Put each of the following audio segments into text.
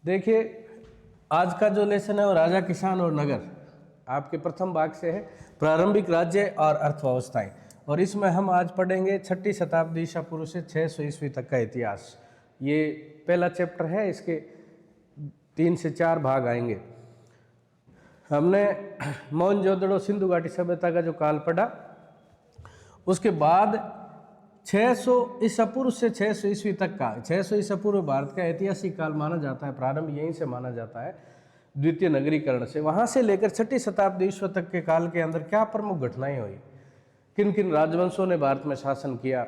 देखिए, आज का जो लेसन है वो राजा, किसान और नगर आपके प्रथम भाग से है, प्रारंभिक राज्य और अर्थव्यवस्थाएं। और इसमें हम आज पढ़ेंगे 6ठी शताब्दी ईसा पूर्व से 600 ईस्वी तक का इतिहास। ये पहला चैप्टर है, इसके 3 से 4 भाग आएंगे। हमने मोहनजोदड़ो सिंधु घाटी सभ्यता का जो काल पढ़ा, उसके बाद 600 ईसा पूर्व से 600 ईस्वी तक का, 600 ईसा पूर्व भारत का ऐतिहासिक काल माना जाता है। प्रारंभ यहीं से माना जाता है, द्वितीय नगरीकरण से। वहाँ से लेकर 6ठी शताब्दी ईस्वी तक के काल के अंदर क्या प्रमुख घटनाएं हुई, किन किन राजवंशों ने भारत में शासन किया,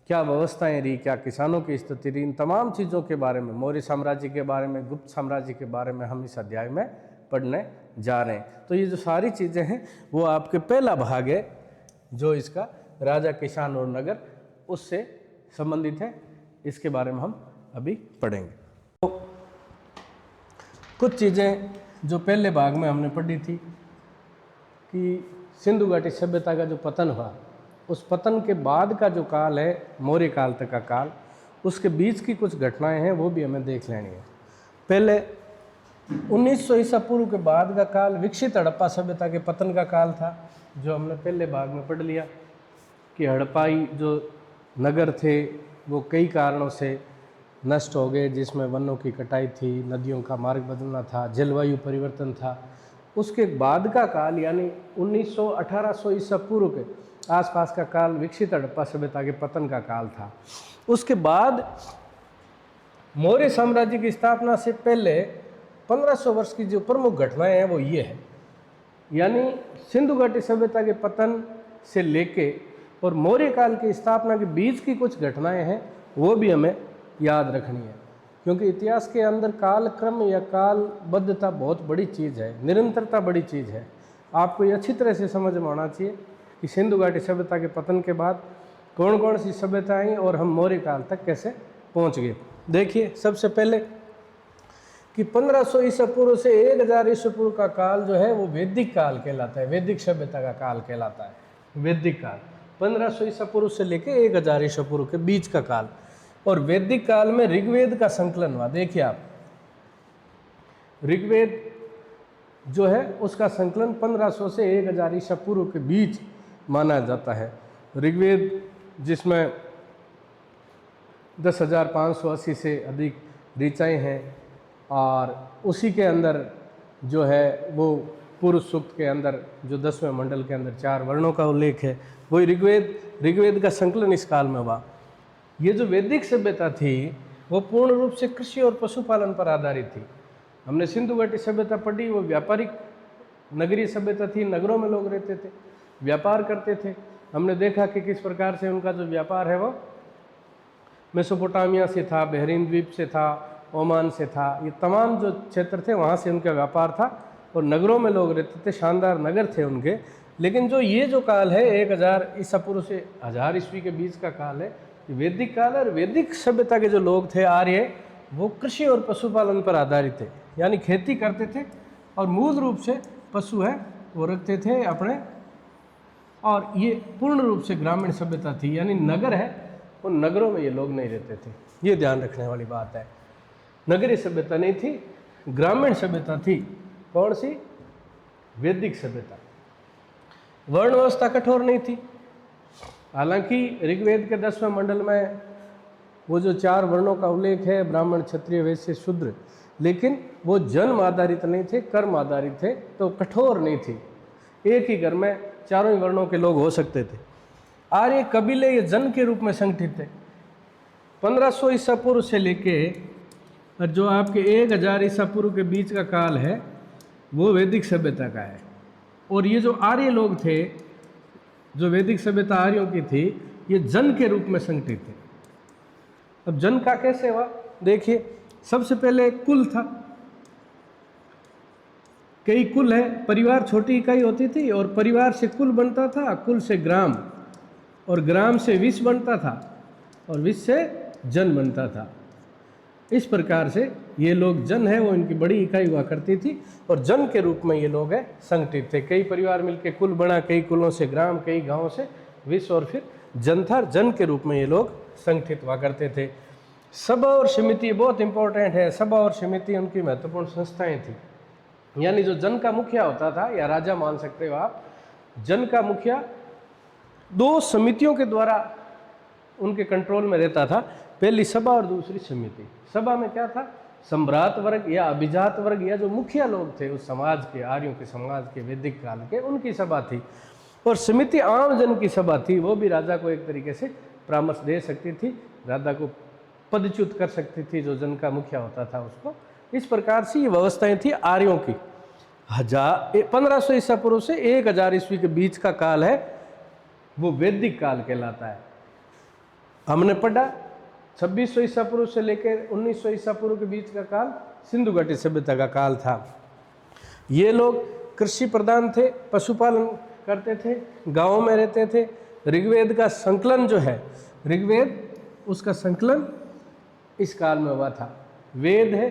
क्या व्यवस्थाएं रही, क्या किसानों की स्थिति रही, इन तमाम चीज़ों के बारे में, मौर्य साम्राज्य के बारे में, गुप्त साम्राज्य के बारे में हम इस अध्याय में पढ़ने जा रहे हैं। तो ये जो सारी चीज़ें हैं वो आपके पहला भाग है, जो इसका राजा, किसान और नगर उससे संबंधित है। इसके बारे में हम अभी पढ़ेंगे। तो कुछ चीज़ें जो पहले भाग में हमने पढ़ी थी कि सिंधु घाटी सभ्यता का जो पतन हुआ, उस पतन के बाद का जो काल है, मौर्य काल तक का काल, उसके बीच की कुछ घटनाएं हैं, वो भी हमें देख लेनी है। पहले 1900 ईसा पूर्व के बाद का काल विकसित हड़प्पा सभ्यता के पतन का काल था, जो हमने पहले भाग में पढ़ लिया कि हड़प्पाई जो नगर थे वो कई कारणों से नष्ट हो गए, जिसमें वनों की कटाई थी, नदियों का मार्ग बदलना था, जलवायु परिवर्तन था। उसके बाद का काल यानी 1800 ईसा पूर्व के आसपास का काल विकसित हड़प्पा सभ्यता के पतन का काल था। उसके बाद मौर्य साम्राज्य की स्थापना से पहले 1500 वर्ष की जो प्रमुख घटनाएं हैं वो ये है, यानी सिंधु घाटी सभ्यता के पतन से लेके और मौर्य काल की स्थापना के बीच की कुछ घटनाएं हैं, वो भी हमें याद रखनी है। क्योंकि इतिहास के अंदर काल क्रम या कालबद्धता बहुत बड़ी चीज़ है, निरंतरता बड़ी चीज़ है। आपको ये अच्छी तरह से समझ में आना चाहिए कि सिंधु घाटी सभ्यता के पतन के बाद कौन कौन सी सभ्यताएं और हम मौर्य काल तक कैसे पहुंच गए। देखिए, सबसे पहले कि 1500 ईसा पूर्व से 1000 ईसा पूर्व का काल जो है वो वैदिक काल कहलाता है, वैदिक सभ्यता का काल कहलाता है। वैदिक काल 1500 ईसा पूर्व से लेकर 1000 ईसा पूर्व के बीच का काल। और वैदिक काल में ऋग्वेद का संकलन हुआ। देखिए आप, ऋग्वेद जो है उसका संकलन 1500 से 1000 ईसा पूर्व के बीच माना जाता है। ऋग्वेद जिसमें 10,580 से अधिक ऋचाएँ हैं, और उसी के अंदर जो है वो पुरुष सूक्त के अंदर जो 10वें मंडल के अंदर 4 वर्णों का उल्लेख है, वही ऋग्वेद का संकलन इस काल में हुआ। ये जो वैदिक सभ्यता थी वो पूर्ण रूप से कृषि और पशुपालन पर आधारित थी। हमने सिंधु घाटी सभ्यता पढ़ी, वो व्यापारिक नगरीय सभ्यता थी, नगरों में लोग रहते थे, व्यापार करते थे। हमने देखा कि किस प्रकार से उनका जो व्यापार है वो मेसोपोटामिया से था, बहरीन द्वीप से था, ओमान से था, ये तमाम जो क्षेत्र थे वहाँ से उनका व्यापार था और नगरों में लोग रहते थे, शानदार नगर थे उनके। लेकिन जो ये जो काल है 1000 ईसा पूर्व से 1000 ईस्वी के बीच का काल है, वैदिक काल है। और वैदिक सभ्यता के जो लोग थे आर्य, वो कृषि और पशुपालन पर आधारित थे, यानी खेती करते थे और मूल रूप से पशु है वो रखते थे अपने। और ये पूर्ण रूप से ग्रामीण सभ्यता थी, यानी नगर है, उन नगरों में ये लोग नहीं रहते थे। ये ध्यान रखने वाली बात है। नगरीय सभ्यता नहीं थी, ग्रामीण सभ्यता थी। कौन सी? वैदिक सभ्यता। वर्ण व्यवस्था कठोर नहीं थी। हालांकि ऋग्वेद के 10वें मंडल में वो जो 4 वर्णों का उल्लेख है, ब्राह्मण, क्षत्रिय, वैश्य, शूद्र, लेकिन वो जन्म आधारित नहीं थे, कर्म आधारित थे, तो कठोर नहीं थी। एक ही घर में चारों ही वर्णों के लोग हो सकते थे। आर्य कबीले ये जन के रूप में संगठित थे। 1500 ईसा पूर्व से लेके जो आपके 1000 ईसा पूर्व के बीच का काल है वो वैदिक सभ्यता का है। और ये जो आर्य लोग थे, जो वैदिक सभ्यता आर्यों की थी, ये जन के रूप में संगठित थे। अब जन का कैसे हुआ? देखिए, सबसे पहले कुल था। कई कुल है, परिवार छोटी इकाई होती थी और परिवार से कुल बनता था, कुल से ग्राम, और ग्राम से विश्व बनता था, और विश्व से जन बनता था। इस प्रकार से ये लोग जन है वो इनकी बड़ी इकाई हुआ करती थी, और जन के रूप में ये लोग है संगठित थे। कई परिवार मिलकर कुल बना, कई कुलों से ग्राम, कई गांवों से विश्व, और फिर जन था। जन के रूप में ये लोग संगठित हुआ करते थे। सभा और समिति बहुत इंपॉर्टेंट है। सभा और समिति उनकी महत्वपूर्ण संस्थाएं थी। यानी जो जन का मुखिया होता था या राजा मान सकते हो आप, जन का मुखिया दो समितियों के द्वारा उनके कंट्रोल में रहता था। पहली सभा और दूसरी समिति। सभा में क्या था, सम्राट वर्ग या अभिजात वर्ग या जो मुखिया लोग थे उस समाज के, आर्यों के समाज के, वैदिक काल के, उनकी सभा थी। और समिति आम जन की सभा थी। वो भी राजा को एक तरीके से परामर्श दे सकती थी, राजा को पदच्युत कर सकती थी जो जन का मुखिया होता था उसको। इस प्रकार से ये व्यवस्थाएं थी आर्यों की। 1500 ईसा पूर्व से 1000 ईस्वी के बीच का काल है, वो वैदिक काल कहलाता है। हमने पढ़ा 2600 ईसा पूर्व से लेकर 1900 ईसा पूर्व के बीच का काल सिंधु घाटी सभ्यता का काल था। ये लोग कृषि प्रधान थे, पशुपालन करते थे, गांवों में रहते थे। ऋग्वेद का संकलन जो है, ऋग्वेद उसका संकलन इस काल में हुआ था। वेद है,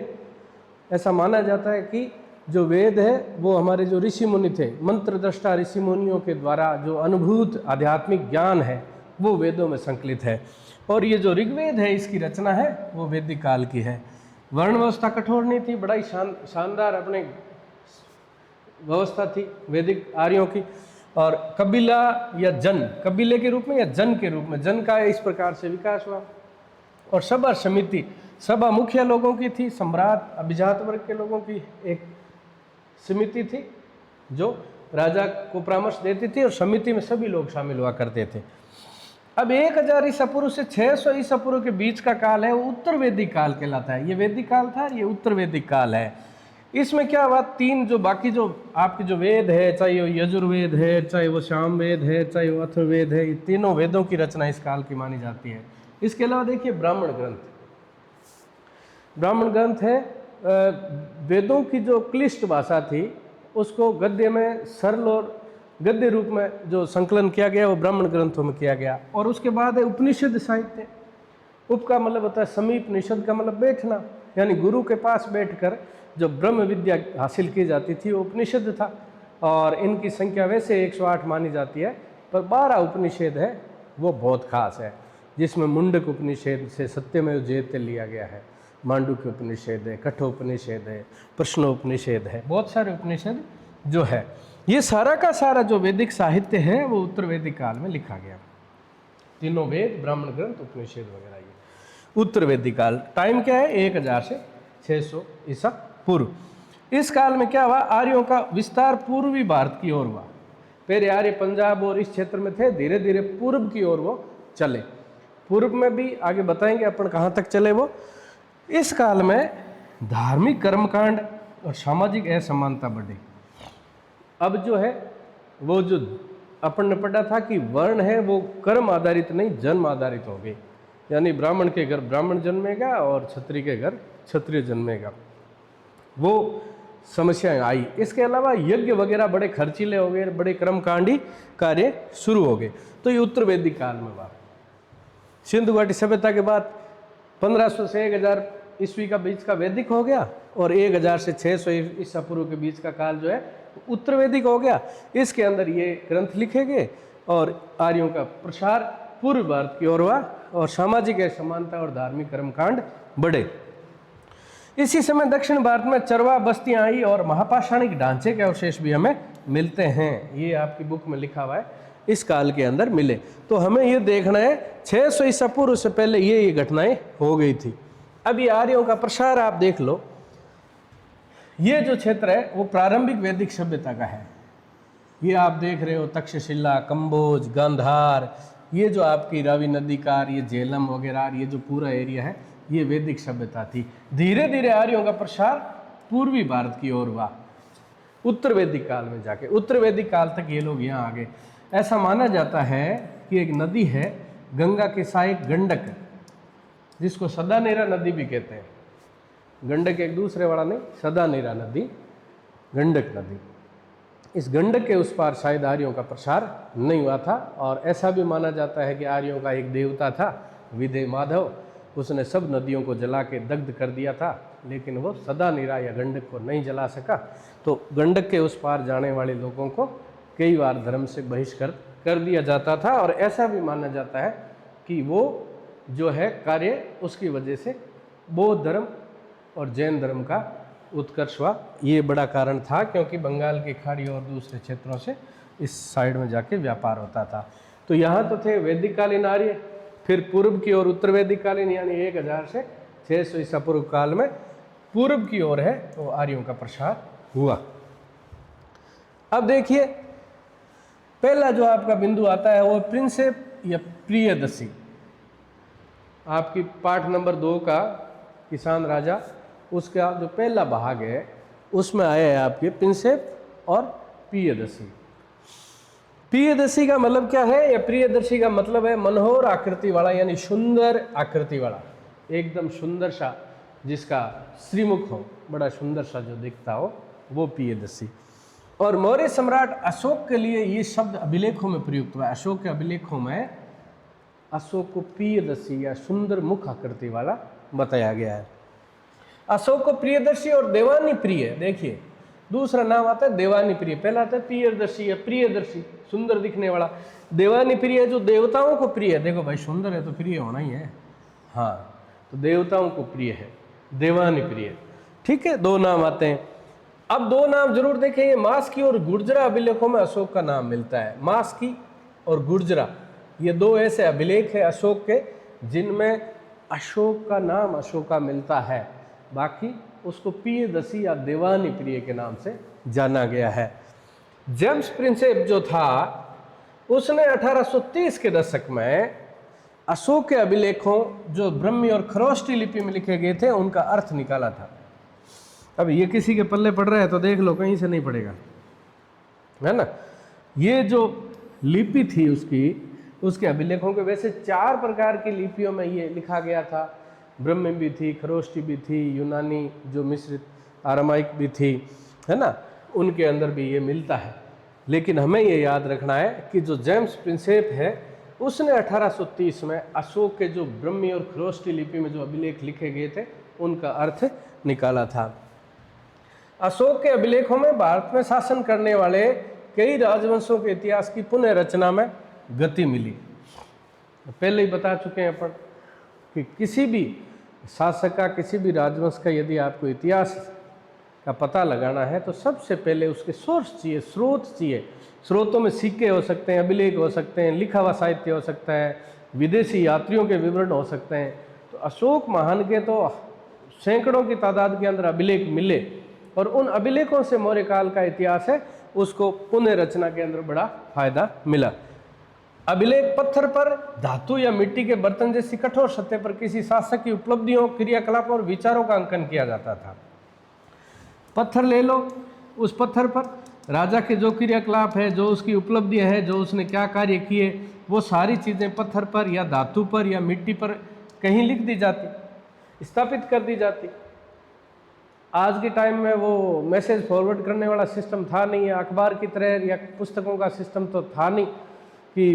ऐसा माना जाता है कि जो वेद है वो हमारे जो ऋषि मुनि थे, मंत्र दृष्टा ऋषि मुनियों के द्वारा जो अनुभूत आध्यात्मिक ज्ञान है वो वेदों में संकलित है। और ये जो ऋग्वेद है इसकी रचना है वो वैदिक काल की है। वर्ण व्यवस्था कठोर नहीं थी, बड़ा ही शानदार अपने व्यवस्था थी वैदिक आर्यों की। और कबीला या जन, कबीले के रूप में या जन के रूप में, जन का इस प्रकार से विकास हुआ। और सभा समिति, सभा मुखिया लोगों की थी, सम्राट अभिजात वर्ग के लोगों की एक समिति थी जो राजा को परामर्श देती थी, और समिति में सभी लोग शामिल हुआ करते थे। अब 1000 ईसा पूर्व से 600 ईसा पूर्व के बीच का काल है, वो उत्तर वैदिक काल कहलाता है। ये वैदिक काल था, ये उत्तर वैदिक काल है। इसमें क्या हुआ, तीन जो बाकी जो आपके जो वेद है, चाहे वो यजुर्वेद है, चाहे वो साम वेद है, चाहे वो अथर्ववेद है, ये तीनों वेदों की रचना इस काल की मानी जाती है। इसके अलावा देखिए ब्राह्मण ग्रंथ, ब्राह्मण ग्रंथ है। वेदों की जो क्लिष्ट भाषा थी उसको गद्य में सरल और गद्य रूप में जो संकलन किया गया वो ब्राह्मण ग्रंथों में किया गया। और उसके बाद है उपनिषद साहित्य। उप का मतलब होता है समीप, निषद का मतलब बैठना, यानी गुरु के पास बैठकर जो ब्रह्म विद्या हासिल की जाती थी वो उपनिषद था। और इनकी संख्या वैसे 108 मानी जाती है, पर 12 उपनिषद है वो बहुत खास है, जिसमें मुंडक उपनिषद से सत्यमेव जयते लिया गया है, मांडुक्य उपनिषद है, कठोपनिषद है, प्रश्नोपनिषद है, बहुत सारे उपनिषद जो है। ये सारा का सारा जो वैदिक साहित्य है वो उत्तर वैदिक काल में लिखा गया। तीनों वेद, ब्राह्मण ग्रंथ, उपनिषद वगैरह, ये उत्तर वैदिक काल। टाइम क्या है, 1000 से 600 ईसा पूर्व। इस काल में क्या हुआ, आर्यों का विस्तार पूर्वी भारत की ओर हुआ। पहले आर्य पंजाब और इस क्षेत्र में थे, धीरे धीरे पूर्व की ओर वो चले। पूर्व में भी आगे बताएंगे अपन कहाँ तक चले वो। इस काल में धार्मिक कर्मकांड और सामाजिक असमानता बढ़ी। अब जो है वो जो अपन ने पढ़ा था कि वर्ण है वो कर्म आधारित नहीं जन्म आधारित हो गई। यानी ब्राह्मण के घर ब्राह्मण जन्मेगा और क्षत्रिय के घर क्षत्रिय जन्मेगा, वो समस्याएं आई। इसके अलावा यज्ञ वगैरह बड़े खर्चीले हो गए, बड़े कर्मकांडी कार्य शुरू हो गए। तो ये उत्तर वैदिक काल में हुआ। सिंधु घाटी सभ्यता के बाद 1500 से 1000 ईस्वी का बीच का वैदिक हो गया, और 1000 से 600 ईसा पूर्व के बीच का काल जो है उत्तर वैदिक हो गया। इसके अंदर ये ग्रंथ लिखे गए और आर्यों का प्रसार पूर्व भारत की ओर हुआ, और सामाजिक असमानता और धार्मिक कर्मकांड बढ़े। इसी समय दक्षिण भारत में चरवा बस्तियां आई और महापाषाणिक ढांचे के अवशेष भी हमें मिलते हैं। ये आपकी बुक में लिखा हुआ है, इस काल के अंदर मिले। तो हमें ये देखना है 600 ईसा पूर्व से पहले ये घटनाएं हो गई थी। अब ये आर्यों का प्रसार आप देख लो। ये जो क्षेत्र है वो प्रारंभिक वैदिक सभ्यता का है। ये आप देख रहे हो तक्षशिला, कंबोज, गांधार, ये जो आपकी रावी नदी का, ये झेलम वगैरह, ये जो पूरा एरिया है ये वैदिक सभ्यता थी। धीरे धीरे आर्यों का प्रसार पूर्वी भारत की ओर हुआ, उत्तर वैदिक काल में जाके। उत्तर वैदिक काल तक ये लोग यहाँ आ गए। ऐसा माना जाता है कि एक नदी है गंगा के सहायक गंडक, जिसको सदा नीरा नदी भी कहते हैं। गंडक एक दूसरे वाला नहीं, सदा नीरा नदी, गंडक नदी। इस गंडक के उस पार शायद आर्यों का प्रसार नहीं हुआ था। और ऐसा भी माना जाता है कि आर्यों का एक देवता था विदेह माधव, उसने सब नदियों को जला के दग्ध कर दिया था, लेकिन वो सदा नीरा या गंडक को नहीं जला सका। तो गंडक के उस पार जाने वाले लोगों को कई बार धर्म से बहिष्कृत कर दिया जाता था। और ऐसा भी माना जाता है कि वो जो है कार्य, उसकी वजह से बौद्ध धर्म और जैन धर्म का उत्कर्ष हुआ। ये बड़ा कारण था, क्योंकि बंगाल की खाड़ी और दूसरे क्षेत्रों से इस साइड में जाके व्यापार होता था। तो यहाँ तो थे वैदिक कालीन आर्य, फिर पूर्व की ओर उत्तर वैदिक कालीन, यानी 1000 से 600 ईसा पूर्व काल में पूर्व की ओर है तो आर्यों का प्रसार हुआ। अब देखिए पहला जो आपका बिंदु आता है वो प्रिंसेप या प्रियदर्शी। आपकी पाठ नंबर 2 का किसान राजा, उसका जो पहला भाग है उसमें आया है आपके प्रिंसेप और प्रियदर्शी। प्रियदर्शी का मतलब क्या है, या प्रियदर्शी का मतलब है मनोहर आकृति वाला, यानी सुंदर आकृति वाला, एकदम सुंदर सा, जिसका श्रीमुख हो, बड़ा सुंदर सा जो दिखता हो, वो प्रियदर्शी। और मौर्य सम्राट अशोक के लिए ये शब्द अभिलेखों में प्रयुक्त हुआ है। अशोक के अभिलेखों में अशोक को प्रियदर्शी या सुंदर मुख आकृति वाला बताया गया है। अशोक को प्रियदर्शी और देवानी प्रिय, देखिए दूसरा नाम आता है देवानी प्रिय, पहला आता है प्रियदर्शी या प्रियदर्शी, सुंदर दिखने वाला। देवानी प्रिय जो देवताओं को प्रिय है, देखो भाई सुंदर है तो प्रिय होना ही है, हाँ, तो देवताओं को प्रिय है, देवानी प्रिय, ठीक है। 2 नाम आते हैं। अब 2 नाम जरूर देखें, ये मास्की और गुर्जरा अभिलेखों में अशोक का नाम मिलता है। मास्की और गुर्जरा, ये 2 ऐसे अभिलेख है अशोक के जिनमें अशोक का नाम अशोका मिलता है, बाकी उसको प्रियदर्शी या देवानी प्रिय के नाम से जाना गया है। जेम्स प्रिंसेप जो था उसने 1830 के दशक में अशोक के अभिलेखों जो ब्रह्मी और खरोष्टी लिपि में लिखे गए थे उनका अर्थ निकाला था। अब ये किसी के पल्ले पड़ रहा है तो देख लो, कहीं से नहीं पड़ेगा, है ना। ये जो लिपि थी उसके अभिलेखों के, वैसे 4 प्रकार की लिपियों में ये लिखा गया था। ब्रह्मी भी थी, खरोष्टी भी थी, यूनानी जो मिश्रित आरामाइक भी थी, है ना, उनके अंदर भी ये मिलता है। लेकिन हमें ये याद रखना है कि जो जेम्स प्रिंसेप है उसने 1830 में अशोक के जो ब्रह्मी और खरोष्टी लिपि में जो अभिलेख लिखे गए थे उनका अर्थ निकाला था। अशोक के अभिलेखों में भारत में शासन करने वाले कई राजवंशों के इतिहास की पुनः रचना में गति मिली। पहले ही बता चुके हैं अपन कि किसी भी शासक का, किसी भी राजवंश का यदि आपको इतिहास का पता लगाना है तो सबसे पहले उसके सोर्स चाहिए, स्रोत चाहिए। स्रोतों में सिक्के हो सकते हैं, अभिलेख हो सकते हैं, लिखा हुआ साहित्य हो सकता है, विदेशी यात्रियों के विवरण हो सकते हैं। तो अशोक महान के तो सैकड़ों की तादाद के अंदर अभिलेख मिले और उन अभिलेखों से मौर्य काल का इतिहास है उसको पुनः रचना के अंदर बड़ा फायदा मिला। अभिलेख पत्थर पर, धातु या मिट्टी के बर्तन जैसी कठोर सतह पर किसी शासक की उपलब्धियों, क्रियाकलापों और विचारों का अंकन किया जाता था। पत्थर ले लो, उस पत्थर पर राजा के जो क्रियाकलाप है, जो उसकी उपलब्धियां है, जो उसने क्या कार्य किए, वो सारी चीज़ें पत्थर पर या धातु पर या मिट्टी पर कहीं लिख दी जाती, स्थापित कर दी जाती। आज के टाइम में वो मैसेज फॉरवर्ड करने वाला सिस्टम था नहीं, अखबार की तरह या पुस्तकों का सिस्टम तो था नहीं कि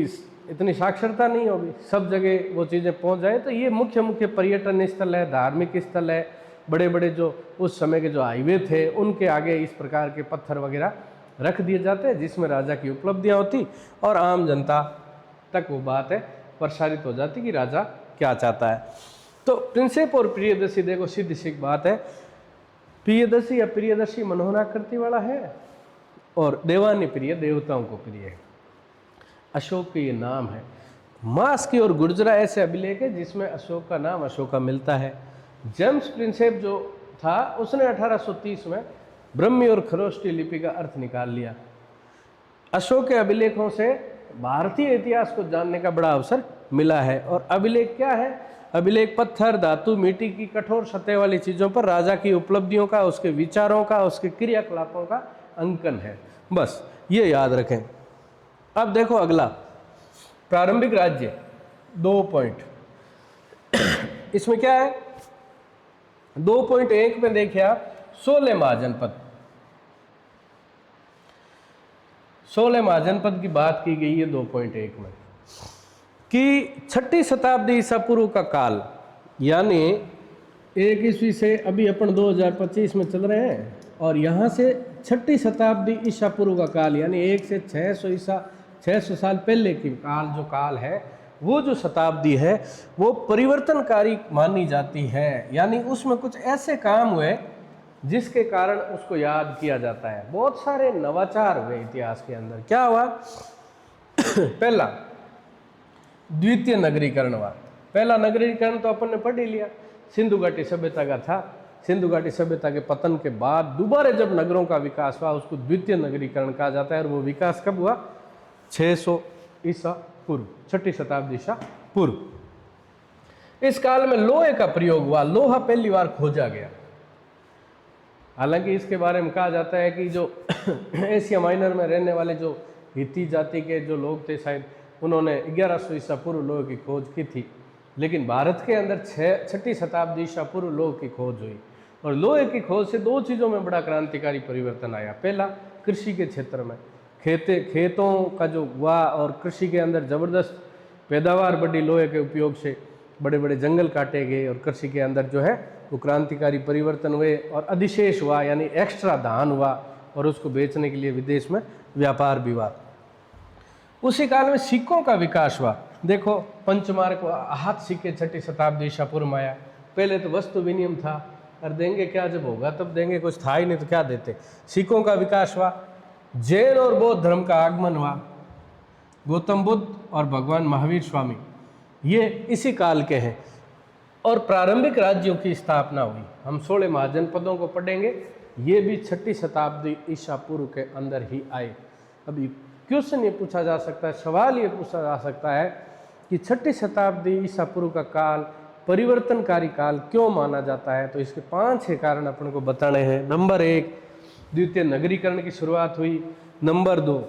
इतनी साक्षरता नहीं होगी, सब जगह वो चीज़ें पहुंच जाए। तो ये मुख्य पर्यटन स्थल है, धार्मिक स्थल है, बड़े बड़े जो उस समय के जो हाईवे थे उनके आगे इस प्रकार के पत्थर वगैरह रख दिए जाते हैं जिसमें राजा की उपलब्धियां होती और आम जनता तक वो बात है प्रसारित हो जाती कि राजा क्या चाहता है। तो प्रिंसेप और प्रियदर्शी, देखो सीधी सी बात है, प्रियदर्शी या प्रियदर्शी मनोहराकृति वाला है और देवानी प्रिय देवताओं को प्रिय है। अशोक के ये नाम है। मास्की और गुर्जरा ऐसे अभिलेख है जिसमें अशोक का नाम अशोका मिलता है। जेम्स प्रिंसेप जो था उसने 1830 में ब्रह्मी और खरोष्टी लिपि का अर्थ निकाल लिया। अशोक के अभिलेखों से भारतीय इतिहास को जानने का बड़ा अवसर मिला है। और अभिलेख क्या है? अभिलेख पत्थर, धातु, मिट्टी की कठोर सतह वाली चीज़ों पर राजा की उपलब्धियों का, उसके विचारों का, उसके क्रियाकलापों का अंकन है। बस ये याद रखें। अब देखो अगला, प्रारंभिक राज्य 2 पॉइंट। इसमें क्या है? 2.1 में देखिए आप, सोले महाजनपद। सोले महाजनपद की बात की गई है 2.1 में कि 6ठी शताब्दी ईसा पूर्व का काल, यानी 1 ईस्वी से अभी अपन 2025 में चल रहे हैं और यहाँ से 6ठी शताब्दी ईसा पूर्व का काल यानी 1 से 600 साल पहले की काल जो काल है वो जो शताब्दी है वो परिवर्तनकारी मानी जाती है, यानी उसमें कुछ ऐसे काम हुए जिसके कारण उसको याद किया जाता है। बहुत सारे नवाचार हुए इतिहास के अंदर। क्या हुआ? पहला द्वितीय नगरीकरण हुआ। पहला नगरीकरण तो अपन ने पढ़ ही लिया, सिंधु घाटी सभ्यता का था। सिंधु घाटी सभ्यता के पतन के बाद दोबारा जब नगरों का विकास हुआ उसको द्वितीय नगरीकरण कहा जाता है। और वो विकास कब हुआ? 600 ईसा पूर्व, 6ठी शताब्दी ईसा पूर्व। इस काल में लोहे का प्रयोग हुआ, लोहा पहली बार खोजा गया। हालांकि इसके बारे में कहा जाता है कि जो एशिया माइनर में रहने वाले जो हित्ती जाति के जो लोग थे, शायद उन्होंने 1100 ईसा पूर्व लोहे की खोज की थी, लेकिन भारत के अंदर 6ठी शताब्दी ईसा पूर्व लोहे की खोज हुई। और लोहे की खोज से दो चीज़ों में बड़ा क्रांतिकारी परिवर्तन आया। पहला, कृषि के क्षेत्र में खेतों का जो हुआ और कृषि के अंदर ज़बरदस्त पैदावार बढ़ी। लोहे के उपयोग से बड़े बड़े जंगल काटे गए और कृषि के अंदर जो है वो क्रांतिकारी परिवर्तन हुए और अधिशेष हुआ, यानी एक्स्ट्रा धान हुआ और उसको बेचने के लिए विदेश में व्यापार भी हुआ। उसी काल में सिक्कों का विकास हुआ। देखो, पंचमार्क हाथ सिक्के 6ठी शताब्दी ईसा पूर्व में आया। पहले तो वस्तु विनिमय था, और देंगे क्या, जब होगा तब देंगे, कुछ था ही नहीं तो क्या देते। सिक्कों का विकास हुआ। जैन और बौद्ध धर्म का आगमन हुआ। गौतम बुद्ध और भगवान महावीर स्वामी ये इसी काल के हैं। और प्रारंभिक राज्यों की स्थापना हुई। हम 16 महाजनपदों को पढ़ेंगे, ये भी 6ठी शताब्दी ईसा पूर्व के अंदर ही आए। अभी क्वेश्चन ये पूछा जा सकता है, सवाल ये पूछा जा सकता है कि 6ठी शताब्दी ईसा पूर्व का काल परिवर्तनकारी काल क्यों माना जाता है? तो इसके 5-6 कारण अपन को बताने हैं। नंबर 1, द्वितीय नगरीकरण की शुरुआत हुई। नंबर 2,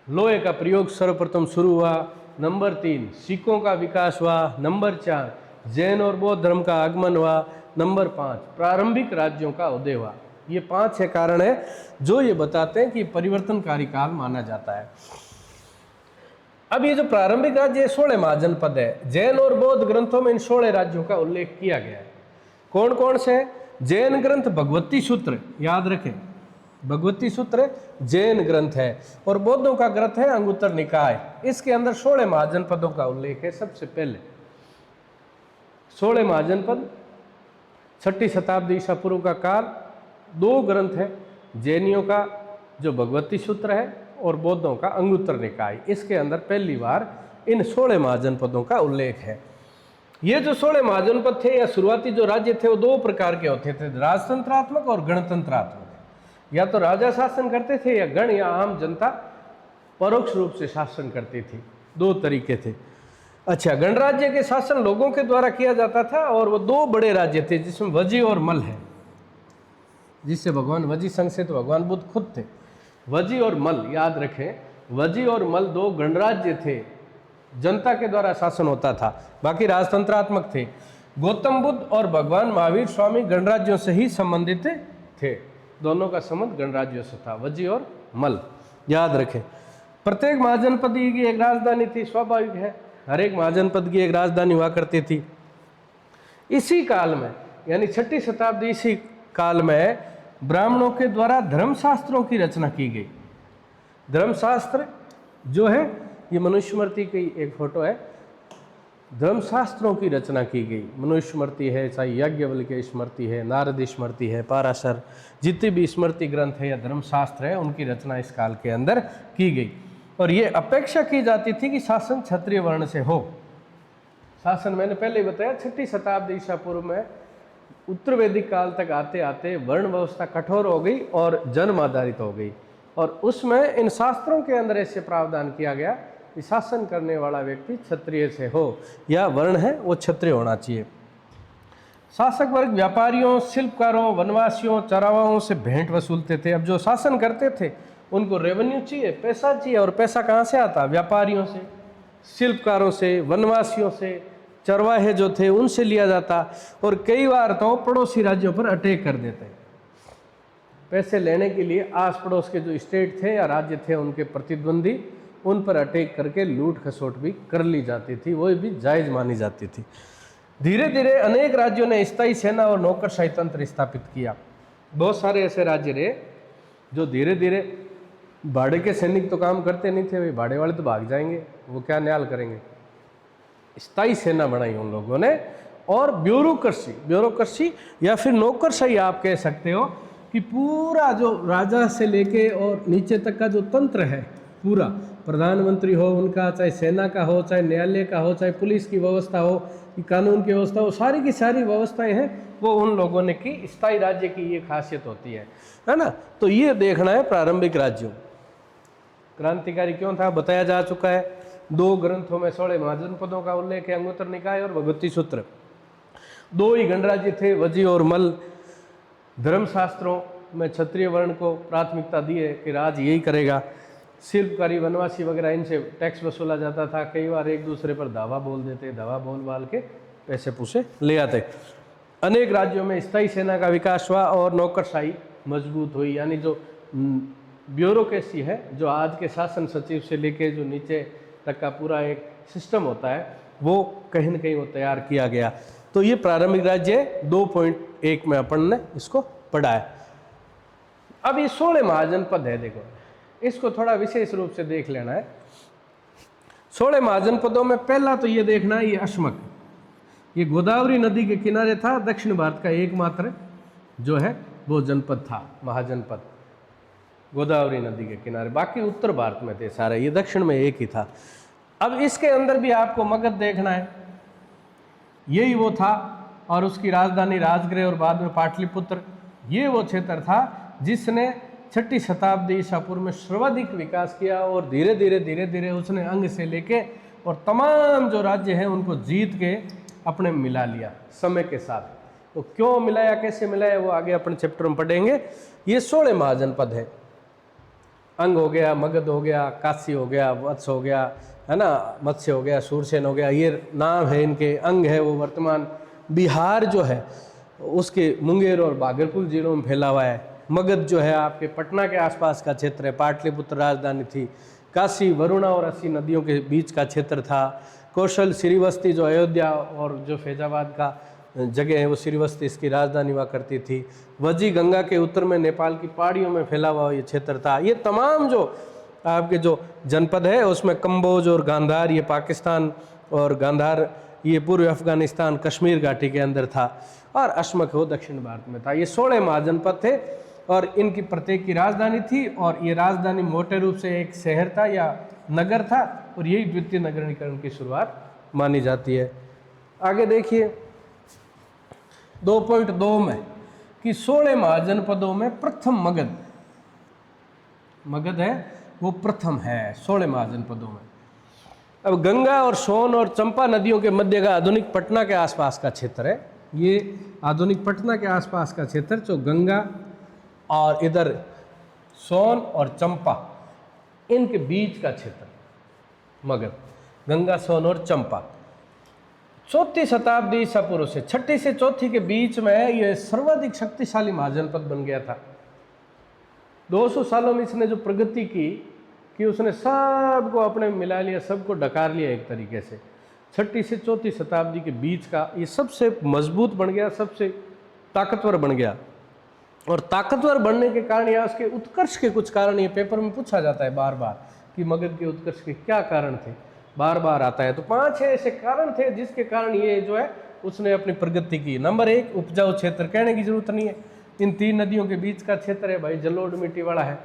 लोहे का प्रयोग सर्वप्रथम शुरू हुआ। नंबर 3, सिक्कों का विकास हुआ। नंबर 4, जैन और बौद्ध धर्म का आगमन हुआ। नंबर 5, प्रारंभिक राज्यों का उदय हुआ। ये 5-6 कारण है जो ये बताते हैं कि परिवर्तनकारी काल माना जाता है। अब ये जो प्रारंभिक राज्य 16 महाजनपद है, जैन और बौद्ध ग्रंथों में इन 16 राज्यों का उल्लेख किया गया है। कौन कौन से? जैन ग्रंथ भगवती सूत्र, याद रखें, भगवती सूत्र जैन ग्रंथ है, और बौद्धों का ग्रंथ है अंगुत्तर निकाय। इसके अंदर 16 महाजनपदों का उल्लेख है। सबसे पहले 16 महाजनपद, 6ठी शताब्दी ईसा पूर्व का काल। 2 ग्रंथ है, जैनियों का जो भगवती सूत्र है और बौद्धों का अंगुत्तर निकाय। इसके अंदर पहली बार इन 16 महाजनपदों का उल्लेख है। ये जो 16 महाजनपद थे या शुरुआती जो राज्य थे वो 2 प्रकार के होते थे, राजतंत्रात्मक और गणतंत्रात्मक। या तो राजा शासन करते थे या गण या आम जनता परोक्ष रूप से शासन करती थी। 2 तरीके थे। अच्छा, गणराज्य के शासन लोगों के द्वारा किया जाता था और वो 2 बड़े राज्य थे जिसमें वजी और मल है, जिससे भगवान वजी संघ से तो भगवान बुद्ध खुद थे। वजी और मल, याद रखें, वजी और मल 2 गणराज्य थे, जनता के द्वारा शासन होता था, बाकी राजतंत्रात्मक थे। गौतम बुद्ध और भगवान महावीर स्वामी गणराज्यों से ही संबंधित थे। दोनों का संबंध गणराज्यों से था, वजी और मल, याद रखें। प्रत्येक महाजनपद की एक राजधानी थी, स्वाभाविक है, हर एक महाजनपद की एक राजधानी हुआ करती थी। इसी काल में, यानी 6ठी शताब्दी इसी काल में ब्राह्मणों के द्वारा धर्मशास्त्रों की रचना की गई। धर्मशास्त्र जो है, ये मनुस्मृति की एक फोटो है, धर्मशास्त्रों की रचना की गई। मनुस्मृति है, चाहे याज्ञवल्क्य स्मृति है, नारद स्मृति है, पाराशर, जितने भी स्मृति ग्रंथ है या धर्मशास्त्र है, उनकी रचना इस काल के अंदर की गई। और ये अपेक्षा की जाती थी कि शासन क्षत्रिय वर्ण से हो। शासन मैंने पहले ही बताया, 6ठी शताब्दी ईसा पूर्व में उत्तर वैदिक काल तक आते आते वर्ण व्यवस्था कठोर हो गई और जन्म आधारित हो गई। और उसमें इन शास्त्रों के अंदर ऐसे प्रावधान किया गया कि शासन करने वाला व्यक्ति क्षत्रिय से हो, या वर्ण है वो क्षत्रिय होना चाहिए। शासक वर्ग व्यापारियों, शिल्पकारों, वनवासियों, चरावाओं से भेंट वसूलते थे। अब जो शासन करते थे उनको रेवेन्यू चाहिए, पैसा चाहिए, और पैसा कहाँ से आता? व्यापारियों से, शिल्पकारों से, वनवासियों से, चरवाहे जो थे उनसे लिया जाता। और कई बार तो पड़ोसी राज्यों पर अटैक कर देते। पैसे लेने के लिए आस पड़ोस के जो स्टेट थे या राज्य थे उनके प्रतिद्वंदी, उन पर अटैक करके लूट खसोट भी कर ली जाती थी, वो भी जायज़ मानी जाती थी। धीरे धीरे अनेक राज्यों ने स्थायी सेना और नौकरशाही तंत्र स्थापित किया। बहुत सारे ऐसे राज्य रहे जो धीरे धीरे, भाड़े के सैनिक तो काम करते नहीं थे, भाई भाड़े वाले तो भाग जाएंगे, वो क्या न्याल करेंगे। स्थायी सेना बनाई उन लोगों ने। और ब्यूरोक्रेसी या फिर नौकरशाही आप कह सकते हो कि पूरा जो राजा से लेके और नीचे तक का जो तंत्र है, पूरा प्रधानमंत्री हो उनका, चाहे सेना का हो, चाहे न्यायालय का हो, चाहे पुलिस की व्यवस्था हो, कानून की व्यवस्था हो, सारी की सारी व्यवस्थाएं हैं वो उन लोगों ने की। स्थायी राज्य की ये खासियत होती है ना। तो ये देखना है प्रारंभिक राज्यों। क्रांतिकारी क्यों था बताया जा चुका है। 2 ग्रंथों में 16 महाजनपदों का उल्लेख है, अंगुत्तर निकाय और भगवती सूत्र। 2 ही गणराज्य थे, वजी और मल्ल। धर्मशास्त्रों में क्षत्रिय वर्ण को प्राथमिकता दी है कि राज यही करेगा। शिल्पकारी, वनवासी वगैरह, इनसे टैक्स वसूला जाता था। कई बार एक दूसरे पर दावा बोल देते, दावा बोल बाल के पैसे पूसे ले आते। अनेक राज्यों में स्थायी सेना का विकास हुआ और नौकरशाही मजबूत हुई। यानी जो ब्यूरोक्रेसी है, जो आज के शासन सचिव से लेके जो नीचे तक का पूरा एक सिस्टम होता है, वो कहीं न कहीं वो तैयार किया गया। तो ये प्रारंभिक राज्य 2.1 में अपन ने इसको पढ़ा है। अब ये 16 महाजनपद है, देखो इसको थोड़ा विशेष रूप से देख लेना है। 16 महाजनपदों में पहला तो ये देखना है, ये अश्मक, ये गोदावरी नदी के किनारे था। दक्षिण भारत का एकमात्र जो है वो जनपद था, महाजनपद गोदावरी नदी के किनारे। बाकी उत्तर भारत में थे सारे, ये दक्षिण में एक ही था। अब इसके अंदर भी आपको मगध देखना है, यही वो था। और उसकी राजधानी राजगृह और बाद में पाटलिपुत्र, ये वो क्षेत्र था जिसने 6ठी शताब्दी ईसा पूर्व में सर्वाधिक विकास किया। और धीरे धीरे उसने अंग से लेके और तमाम जो राज्य हैं उनको जीत के अपने मिला लिया समय के साथ। तो क्यों मिलाया, कैसे मिलाया, वो आगे अपन चैप्टर में पढ़ेंगे। ये 16 महाजनपद है। अंग हो गया, मगध हो गया, काशी हो गया, वत्स हो गया, है ना, मत्स्य हो गया, सूरसेन हो गया, ये नाम है इनके। अंग है वो वर्तमान बिहार जो है उसके मुंगेर और भागलपुर जिलों में फैला हुआ है। मगध जो है आपके पटना के आसपास का क्षेत्र है, पाटलिपुत्र राजधानी थी। काशी वरुणा और अस्सी नदियों के बीच का क्षेत्र था। कौशल श्रीवस्ती जो अयोध्या और जो फैजाबाद का जगह है वो श्रीवस्ती इसकी राजधानी हुआ करती थी। वजी गंगा के उत्तर में नेपाल की पहाड़ियों में फैला हुआ ये क्षेत्र था। ये तमाम जो आपके जो जनपद है उसमें कंबोज और गांधार, ये पाकिस्तान, और गांधार ये पूर्व अफगानिस्तान कश्मीर घाटी के अंदर था। और अश्मक वो दक्षिण भारत में था। ये 16 महाजनपद थे और इनकी प्रत्येक की राजधानी थी। और ये राजधानी मोटे रूप से एक शहर था या नगर था, और यही द्वितीय नगरीकरण की शुरुआत मानी जाती है। आगे देखिए 2.2 में कि 16 महाजनपदों में प्रथम मगध है वो प्रथम है 16 महाजनपदों में। अब गंगा और सोन और चंपा नदियों के मध्य का आधुनिक पटना के आसपास का क्षेत्र है। ये आधुनिक पटना के आसपास का क्षेत्र जो गंगा और इधर सोन और चंपा इनके बीच का क्षेत्र मगध, गंगा, सोन और चंपा। 4ठी शताब्दी ईसा पूर्व से 6ठी से 4ठी के बीच में यह सर्वाधिक शक्तिशाली महाजनपद बन गया था। 200 सालों में इसने जो प्रगति की कि उसने सबको अपने मिला लिया, सबको डकार लिया एक तरीके से। 6ठी से 4ठी शताब्दी के बीच का ये सबसे मजबूत बन गया, सबसे ताकतवर बन गया। और ताकतवर बनने के कारण या उसके उत्कर्ष के कुछ कारण ये पेपर में पूछा जाता है बार बार कि मगध के उत्कर्ष के क्या कारण थे, बार बार आता है। तो 5-6 ऐसे कारण थे जिसके कारण ये जो है उसने अपनी प्रगति की। नंबर 1, उपजाऊ क्षेत्र, कहने की जरूरत नहीं है। इन 3 नदियों के बीच का क्षेत्र है भाई, जलोढ़ मिट्टी वाला है,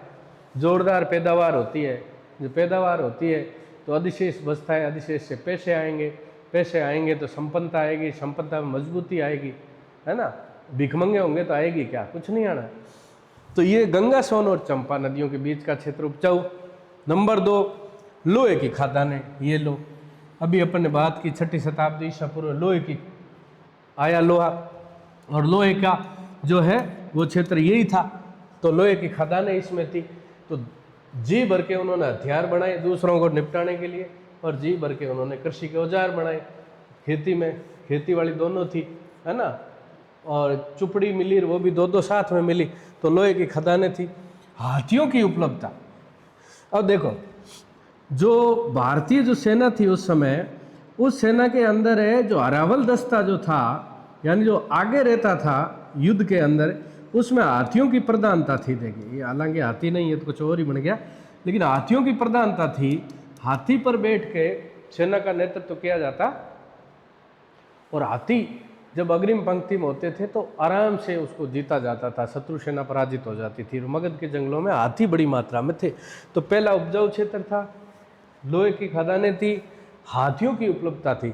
जोरदार पैदावार होती है। जो पैदावार होती है तो अधिशेष बचता है, अधिशेष से पैसे आएंगे, पैसे आएंगे तो संपन्नता आएगी, संपन्नता में मजबूती आएगी, है ना। भिखमंगे होंगे तो आएगी क्या, कुछ नहीं आना। तो ये गंगा, सोन और चंपा नदियों के बीच का क्षेत्र उपजाऊ। नंबर 2, लोहे की खदानें। ये लो, अभी अपन ने बात की 6ठी शताब्दी ईसा पूर्व लोहे की आया लोहा, और लोहे का जो है वो क्षेत्र यही था। तो लोहे की खदानें इसमें थी। तो जी भर के उन्होंने हथियार बनाए दूसरों को निपटाने के लिए, और जी भर के उन्होंने कृषि के औजार बनाए। खेती में खेती वाली दोनों थी, है ना, और चुपड़ी मिली वो भी 2-2 साथ में मिली। तो लोहे की खदानें थी। हाथियों की उपलब्धता। अब देखो जो भारतीय जो सेना थी उस समय, उस सेना के अंदर है जो अरावल दस्ता जो था, यानी जो आगे रहता था युद्ध के अंदर, उसमें हाथियों की प्रधानता थी। देखिए ये हालांकि हाथी नहीं है तो कुछ और ही बन गया, लेकिन हाथियों की प्रधानता थी। हाथी पर बैठ के सेना का नेतृत्व किया जाता और हाथी जब अग्रिम पंक्ति में होते थे तो आराम से उसको जीता जाता था, शत्रु सेना पराजित हो जाती थी। मगध के जंगलों में हाथी बड़ी मात्रा में थे। तो पहला उपजाऊ क्षेत्र था, लोहे की खदानें थी, हाथियों की उपलब्धता थी,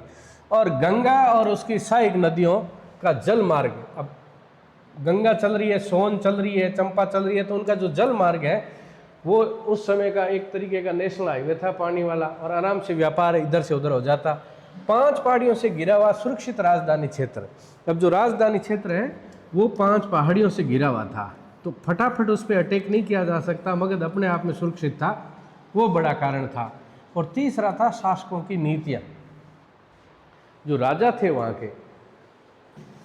और गंगा और उसकी सहायक नदियों का जल मार्ग। अब गंगा चल रही है, सोन चल रही है, चंपा चल रही है, तो उनका जो जल मार्ग है वो उस समय का एक तरीके का नेशनल हाईवे था, पानी वाला, और आराम से व्यापार इधर से उधर हो जाता। 5 पहाड़ियों से घिरा हुआ सुरक्षित राजधानी क्षेत्र। अब जो राजधानी क्षेत्र है वो 5 पहाड़ियों से घिरा हुआ था, तो फटाफट उस पर अटैक नहीं किया जा सकता। मगध अपने आप में सुरक्षित था, वो बड़ा कारण था। और तीसरा था शासकों की नीतियाँ। जो राजा थे वहाँ के,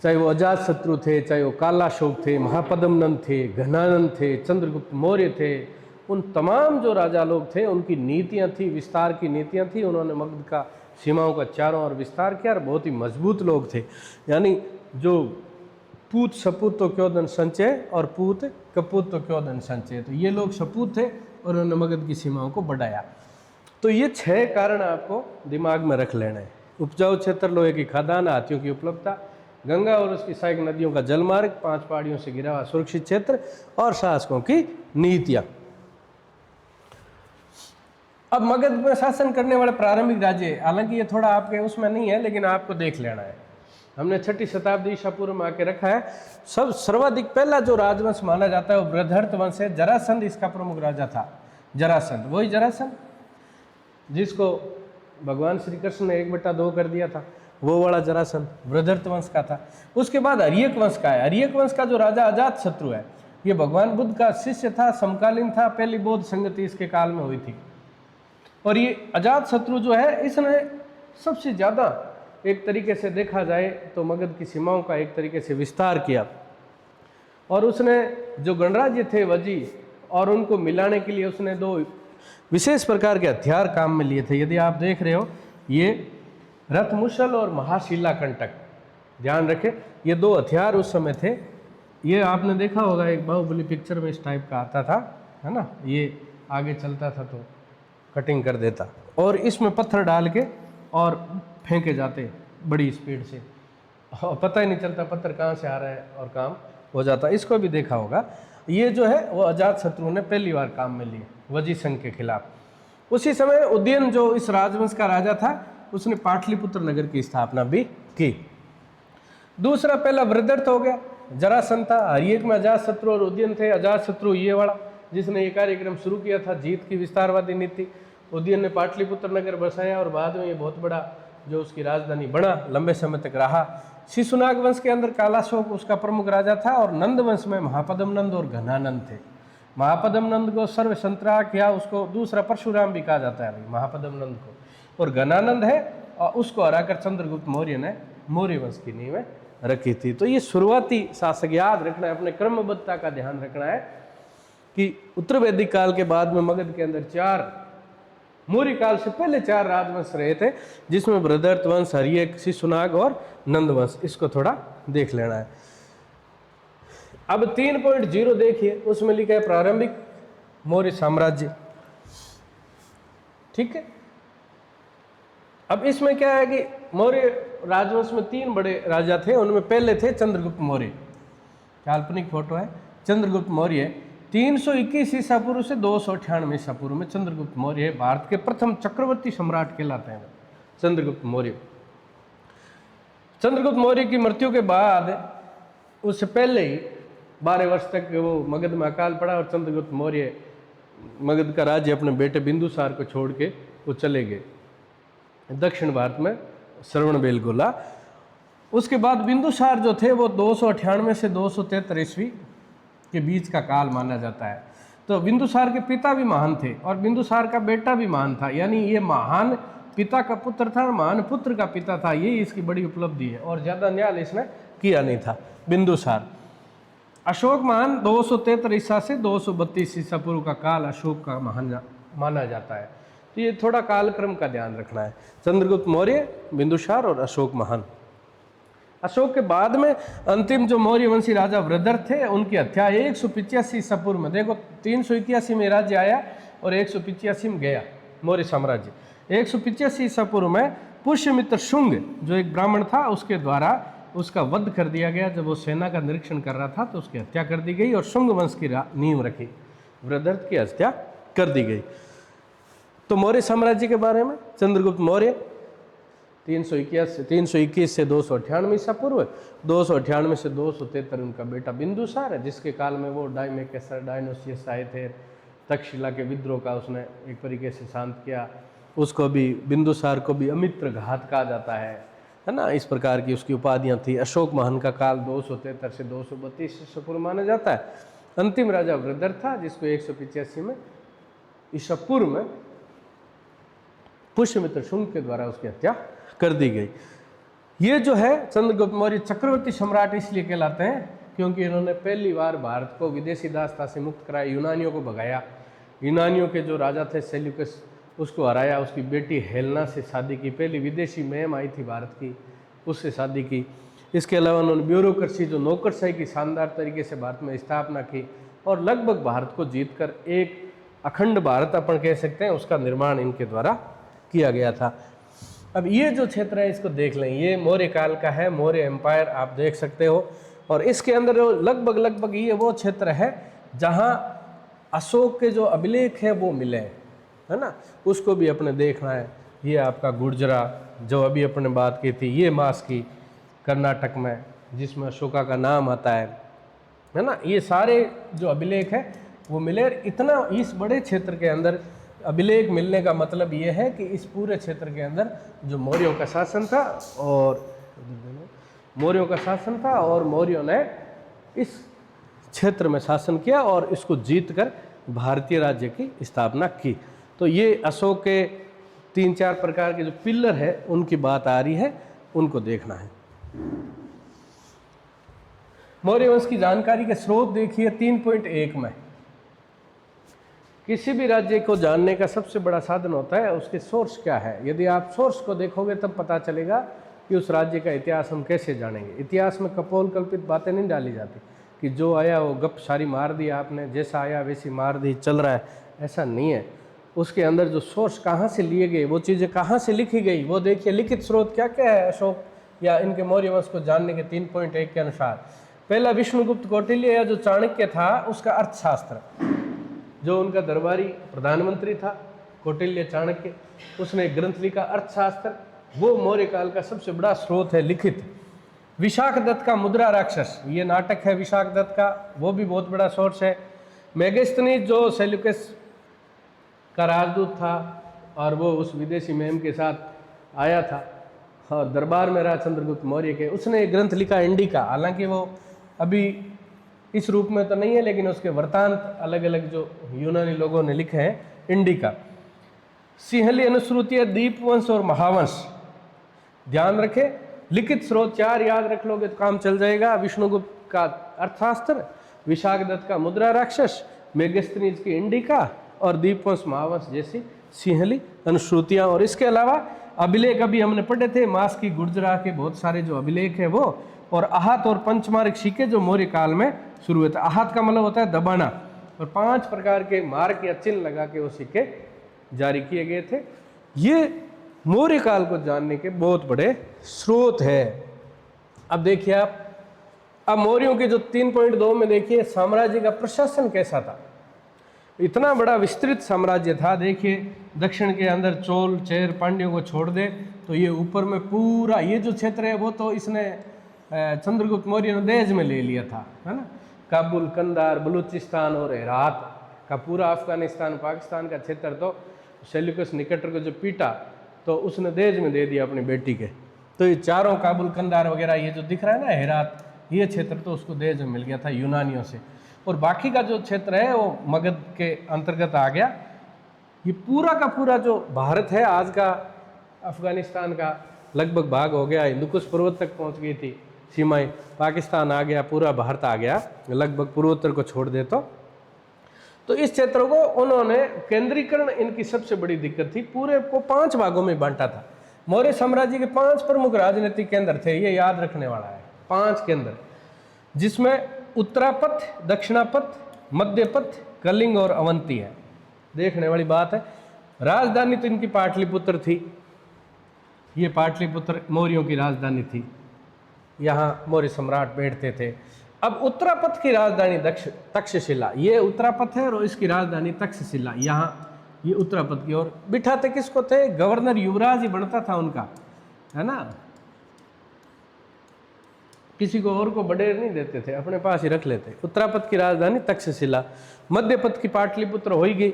चाहे वो अजात शत्रु थे, चाहे वो कालाशोक थे, महापद्मनंद थे, घनानंद थे, चंद्रगुप्त मौर्य थे, उन तमाम जो राजा लोग थे उनकी नीतियाँ थी, विस्तार की नीतियाँ थी। उन्होंने मगध का सीमाओं का चारों ओर विस्तार किया और बहुत ही मजबूत लोग थे। यानी जो पूत सपूत तो क्योदन संचय और पूत कपूत तो क्योदन संचय, तो ये लोग सपूत थे और उन्होंने मगध की सीमाओं को बढ़ाया। तो ये 6 कारण आपको दिमाग में रख लेना है। उपजाऊ क्षेत्र, लोहे की खदान, हाथियों की उपलब्धता, गंगा और उसकी सहायक नदियों का जलमार्ग, 5 पहाड़ियों से घिरा हुआ सुरक्षित क्षेत्र, और शासकों की नीतियाँ। अब मगध में शासन करने वाले प्रारंभिक राज्य, हालांकि ये थोड़ा आपके उसमें नहीं है, लेकिन आपको देख लेना है। हमने 6ठी शताब्दी ईसा पूर्व में आके रखा है। सब सर्वाधिक पहला जो राजवंश माना जाता है वो बृहद्रथ वंश है। जरासंध इसका प्रमुख राजा था। जरासंध, वही जरासंध जिसको भगवान श्री कृष्ण ने 1/2 कर दिया था, वो वाला जरासंध बृहद्रथ वंश का था। उसके बाद हर्यक वंश का है। हर्यक वंश का जो राजा अजात शत्रु है, ये भगवान बुद्ध का शिष्य था, समकालीन था, पहली बौद्ध संगति इसके काल में हुई थी। और ये अजात शत्रु जो है, इसने सबसे ज़्यादा एक तरीके से देखा जाए तो मगध की सीमाओं का एक तरीके से विस्तार किया। और उसने जो गणराज्य थे वजी, और उनको मिलाने के लिए उसने 2 विशेष प्रकार के हथियार काम में लिए थे। यदि आप देख रहे हो, ये रथमुशल और महाशिला कंटक, ध्यान रखें, ये 2 हथियार उस समय थे। ये आपने देखा होगा, एक बाहुबली पिक्चर में इस टाइप का आता था, है ना, ये आगे चलता था तो कटिंग कर देता, और इसमें पत्थर डाल के और फेंके जाते बड़ी स्पीड से, और पता ही नहीं चलता पत्थर कहाँ से आ रहा है और काम हो जाता। इसको भी देखा होगा। ये जो है वो अजात शत्रु ने पहली बार काम में लिए वजी संघ के खिलाफ। उसी समय उदयन जो इस राजवंश का राजा था, उसने पाटलिपुत्र नगर की स्थापना भी की। दूसरा, पहला बृहद्रथ हो गया, जरासंध था, हर्यक में अजात शत्रु और उदयन थे। अजात शत्रु ये वाला जिसने ये कार्यक्रम शुरू किया था, जीत की विस्तारवादी नीति। उदयन ने पाटलिपुत्र नगर बसाया और बाद में ये बहुत बड़ा जो उसकी राजधानी बना, लंबे समय तक रहा। शिशुनाग वंश के अंदर कालाशोक उसका प्रमुख राजा था, और नंद वंश में महापद्मनंद और घनानंद थे। महापद्मनंद को सर्व संतराक या उसको दूसरा परशुराम भी कहा जाता है भाई महापद्मनंद को, और घनानंद है, और उसको हराकर चंद्रगुप्त मौर्य ने मौर्य वंश की नींव रखी थी। तो ये शुरुआती शासक, याद रखना है, अपने क्रमबद्धता का ध्यान रखना है कि उत्तर वैदिक काल के बाद में मगध के अंदर 4, मौर्य काल से पहले 4 राजवंश रहे थे, जिसमें बृहद्रथ वंश, हर्यक, शिशुनाग और नंद वंश। इसको थोड़ा देख लेना है। अब 3.0 देखिए, उसमें लिखा है प्रारंभिक मौर्य साम्राज्य। ठीक है। अब इसमें क्या है कि मौर्य राजवंश में 3 बड़े राजा थे। उनमें पहले थे चंद्रगुप्त मौर्य, काल्पनिक फोटो है। चंद्रगुप्त मौर्य 321 ईसा पूर्व से 298 ईसा पूर्व में चंद्रगुप्त मौर्य भारत के प्रथम चक्रवर्ती सम्राट कहलाते हैं। चंद्रगुप्त मौर्य, चंद्रगुप्त मौर्य की मृत्यु के बाद, उससे पहले ही 12 वर्ष तक वो मगध में अकाल पड़ा, और चंद्रगुप्त मौर्य मगध का राज्य अपने बेटे बिंदुसार को छोड़ के वो चले गए दक्षिण भारत में श्रवणबेलगोला। उसके बाद बिंदुसार जो थे वो 298 से 273 ईस्वी के बीच का काल माना जाता है। तो बिंदुसार के पिता भी महान थे और बिंदुसार का बेटा भी महान था, यानी ये महान पिता का पुत्र था और महान पुत्र का पिता था। ये इसकी बड़ी उपलब्धि है, और ज़्यादा न्याय इसने किया नहीं था बिंदुसार। अशोक महान 273 ईसा से 232 ईसा पूर्व का काल अशोक का महान माना जाता है। तो ये थोड़ा कालक्रम का ध्यान रखना है। चंद्रगुप्त मौर्य, बिंदुसार और अशोक महान। अशोक के बाद में अंतिम जो मौर्य वंशी राजा बृहद्रथ थे, उनकी हत्या 185 ईसा पूर्व में, देखो 381 में राज्य आया और 185 में गया मौर्य साम्राज्य। 185 ईसा पूर्व में पुष्यमित्र शुंग जो एक ब्राह्मण था उसके द्वारा उसका वध कर दिया गया। जब वो सेना का निरीक्षण कर रहा था तो उसकी हत्या कर दी गई और शुंग वंश की नींव रखी, वृद्धर्थ की हत्या कर दी गई। तो मौर्य साम्राज्य के बारे में, चंद्रगुप्त मौर्य 321 से 298 ईसा पूर्व, 298 से 273 उनका बेटा बिंदुसार है, जिसके काल में वो डायमेकेसर डायनोसियस आए थे, तक्षशिला के विद्रोह का उसने एक तरीके से शांत किया। उसको भी, बिंदुसार को भी अमित्र घात कहा जाता है ना, इस प्रकार की उसकी उपाधियां थी। अशोक महान का काल 273 से 232 ईसा पूर्व माना जाता है। अंतिम राजा वृद्धर्थ था, जिसको 185 में ईसा पूर्व में पुष्यमित्र शुंग के द्वारा उसकी हत्या कर दी गई। ये जो है चंद्रगुप्त मौर्य चक्रवर्ती सम्राट इसलिए कहलाते हैं क्योंकि इन्होंने पहली बार भारत को विदेशी दासता से मुक्त कराया, यूनानियों को भगाया। यूनानियों के जो राजा थे सेल्यूकस, उसको हराया, उसकी बेटी हेलेना से शादी की, पहली विदेशी महम आई थी भारत की, उससे शादी की। इसके अलावा उन्होंने ब्यूरोक्रेसी जो नौकरशाही की शानदार तरीके से भारत में स्थापना की और लगभग भारत को जीतकर एक अखंड भारत अपन कह सकते हैं उसका निर्माण इनके द्वारा किया गया था। अब ये जो क्षेत्र है इसको देख लें, ये मौर्य काल का है, मौर्य एम्पायर आप देख सकते हो। और इसके अंदर लगभग ये वो क्षेत्र है जहाँ अशोक के जो अभिलेख है वो मिले हैं, है ना, उसको भी अपने देखना है। ये आपका गुर्जरा जो अभी अपने बात की थी, ये मास की कर्नाटक में जिसमें अशोका का नाम आता है ना, ये सारे जो अभिलेख है वो मिले। इतना इस बड़े क्षेत्र के अंदर अभिलेख मिलने का मतलब ये है कि इस पूरे क्षेत्र के अंदर जो मौर्यों का शासन था और मौर्यों ने इस क्षेत्र में शासन किया और इसको जीतकर भारतीय राज्य की स्थापना की। तो ये अशोक के 3-4 प्रकार के जो पिलर है उनकी बात आ रही है, उनको देखना है। मौर्य वंश की जानकारी के स्रोत देखिए 3.1 में। किसी भी राज्य को जानने का सबसे बड़ा साधन होता है उसके सोर्स क्या है। यदि आप सोर्स को देखोगे तब पता चलेगा कि उस राज्य का इतिहास हम कैसे जानेंगे। इतिहास में कपोल कल्पित बातें नहीं डाली जाती कि जो आया वो गप सारी मार दी आपने, जैसा आया वैसी मार दी, चल रहा है, ऐसा नहीं है। उसके अंदर जो सोर्स कहाँ से लिए गए, वो चीज़ें कहाँ से लिखी गई, वो देखिए। लिखित स्रोत क्या क्या है अशोक या इनके मौर्य वंश को जानने के 3.1 के अनुसार। पहला, विष्णुगुप्त कौटिल्य या जो चाणक्य था उसका अर्थशास्त्र, जो उनका दरबारी प्रधानमंत्री था कौटिल्य चाणक्य, उसने एक ग्रंथ लिखा अर्थशास्त्र, वो मौर्य काल का सबसे बड़ा स्रोत है लिखित। विशाखदत्त का मुद्रा राक्षस, ये नाटक है विशाखदत्त का, वो भी बहुत बड़ा सोर्स है। मेगस्थनीज जो सेल्यूकस का राजदूत था और वो उस विदेशी महम के साथ आया था और दरबार में रहा चंद्रगुप्त मौर्य के, उसने एक ग्रंथ लिखा इंडिका। हालांकि वो अभी इस रूप में तो नहीं है, लेकिन उसके वृत्तांत अलग अलग जो यूनानी लोगों ने लिखे हैं इंडिका। सिंहली अनुश्रुति, दीपवंश और महावंश ध्यान रखें। लिखित स्रोत 4 याद रख लोगे तो काम चल जाएगा। विष्णुगुप्त का अर्थशास्त्र, विशाखदत्त का मुद्रा राक्षस, मेगस्थनीज की इंडिका और दीपवंश महावंश जैसी सिंहली अनुश्रुतियाँ। और इसके अलावा अभिलेख अभी हमने पढ़े थे, मास की गुर्जरा के बहुत सारे जो अभिलेख है वो, और आहत और पंचमार्क सिक्के जो मौर्य काल में शुरू हुए थे। आहत का मतलब होता है दबाना, और 5 प्रकार के मार्क या चिन्ह लगा के वो सिक्के जारी किए गए थे। ये मौर्य काल को जानने के बहुत बड़े स्रोत है। अब देखिए आप, अब मौर्यों के जो 3.2 में देखिए साम्राज्य का प्रशासन कैसा था। इतना बड़ा विस्तृत साम्राज्य था। देखिए दक्षिण के अंदर चोल चेर पांड्यों को छोड़ दे तो ये ऊपर में पूरा ये जो क्षेत्र है वो तो इसने चंद्रगुप्त मौर्य ने दहेज में ले लिया था, है ना। काबुल, कंधार, बलूचिस्तान और हेरात का पूरा अफगानिस्तान पाकिस्तान का क्षेत्र तो सेल्यूकस निकटर को जो पीटा तो उसने दहेज में दे दिया अपनी बेटी के। तो ये चारों काबुल, कंधार वगैरह ये जो दिख रहा है ना हेरात, ये क्षेत्र तो उसको दहेज में मिल गया था यूनानियों से। और बाकी का जो क्षेत्र है वो मगध के अंतर्गत आ गया। ये पूरा का पूरा जो भारत है आज का, अफगानिस्तान का लगभग भाग हो गया, हिंदुकुश पर्वत तक पहुंच गई थी सीमाएं, पाकिस्तान आ गया, पूरा भारत आ गया लगभग, पूर्वोत्तर को छोड़ दे तो इस क्षेत्र को उन्होंने केंद्रीकरण, इनकी सबसे बड़ी दिक्कत थी। पूरे को 5 भागों में बांटा था। मौर्य साम्राज्य के 5 प्रमुख राजनीतिक केंद्र थे, ये याद रखने वाला है, 5 केंद्र, जिसमें उत्तरापथ, दक्षिणापथ, मध्यपथ, कलिंग और अवंती है। देखने वाली बात है। राजधानी तो इनकी पाटलिपुत्र थी, ये पाटलिपुत्र मौर्यों की राजधानी थी, यहाँ मौर्य सम्राट बैठते थे। अब उत्तरापथ की राजधानी तक्षशिला, ये उत्तरापथ है और इसकी राजधानी तक्षशिला, यहाँ ये उत्तरापथ की ओर बिठाते किसको थे? गवर्नर युवराज ही बनता था उनका, है ना, किसी को और को बडेर नहीं देते थे, अपने पास ही रख लेते। उत्तरापथ की राजधानी तक्षशिला, मध्यपथ की पाटलिपुत्र हो ही गई।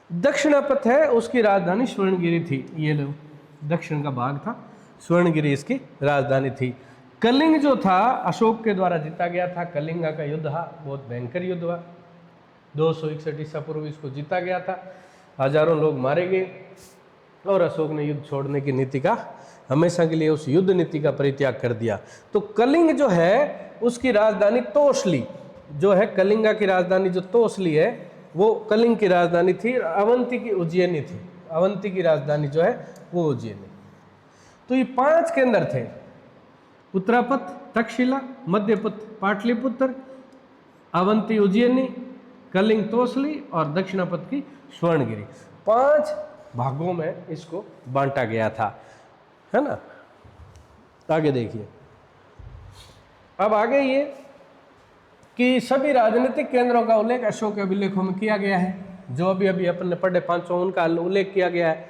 दक्षिणापथ है उसकी राजधानी स्वर्णगिरी थी, ये लो दक्षिण का भाग था, स्वर्णगिरी इसकी राजधानी थी। कलिंग जो था अशोक के द्वारा जीता गया था, कलिंगा का युद्ध था, बहुत भयंकर युद्ध हुआ, 261 ईसा पूर्व इसको जीता गया था, हजारों लोग मारे गए और अशोक ने युद्ध छोड़ने की नीति का, हमेशा के लिए उस युद्ध नीति का परित्याग कर दिया। तो कलिंग जो है उसकी राजधानी तोसली जो है, कलिंगा की राजधानी जो तोसली है वो कलिंग की राजधानी थी, अवंती की उज्जैनी थी, अवंती की राजधानी जो है वो उज्जैनी। तो ये 5 केंद्र थे, उत्तरापथ तक्षशिला, मध्यपथ पाटलिपुत्र, अवंती उज्जैनी, कलिंग तोसली और दक्षिणापथ की स्वर्णगिरी। 5 भागों में इसको बांटा गया था, है ना। आगे देखिए, अब आगे ये कि सभी राजनीतिक केंद्रों का उल्लेख अशोक के अभिलेखों में किया गया है, जो अभी अभी अपन ने पढ़े 5 उनका उल्लेख किया गया है।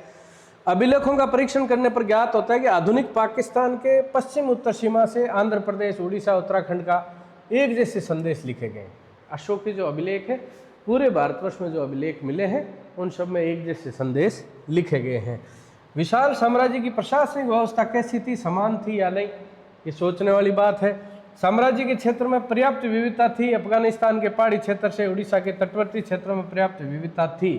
अभिलेखों का परीक्षण करने पर ज्ञात होता है कि आधुनिक पाकिस्तान के पश्चिम उत्तर सीमा से आंध्र प्रदेश, उड़ीसा, उत्तराखंड का एक जैसे संदेश लिखे गए। अशोक के जो अभिलेख है, पूरे भारतवर्ष में जो अभिलेख मिले हैं उन सब में एक जैसे संदेश लिखे गए हैं। विशाल साम्राज्य की प्रशासनिक व्यवस्था कैसी थी, समान थी या नहीं, ये सोचने वाली बात है। साम्राज्य के क्षेत्र में पर्याप्त विविधता थी, अफगानिस्तान के पहाड़ी क्षेत्र से उड़ीसा के तटवर्ती क्षेत्रों में पर्याप्त विविधता थी।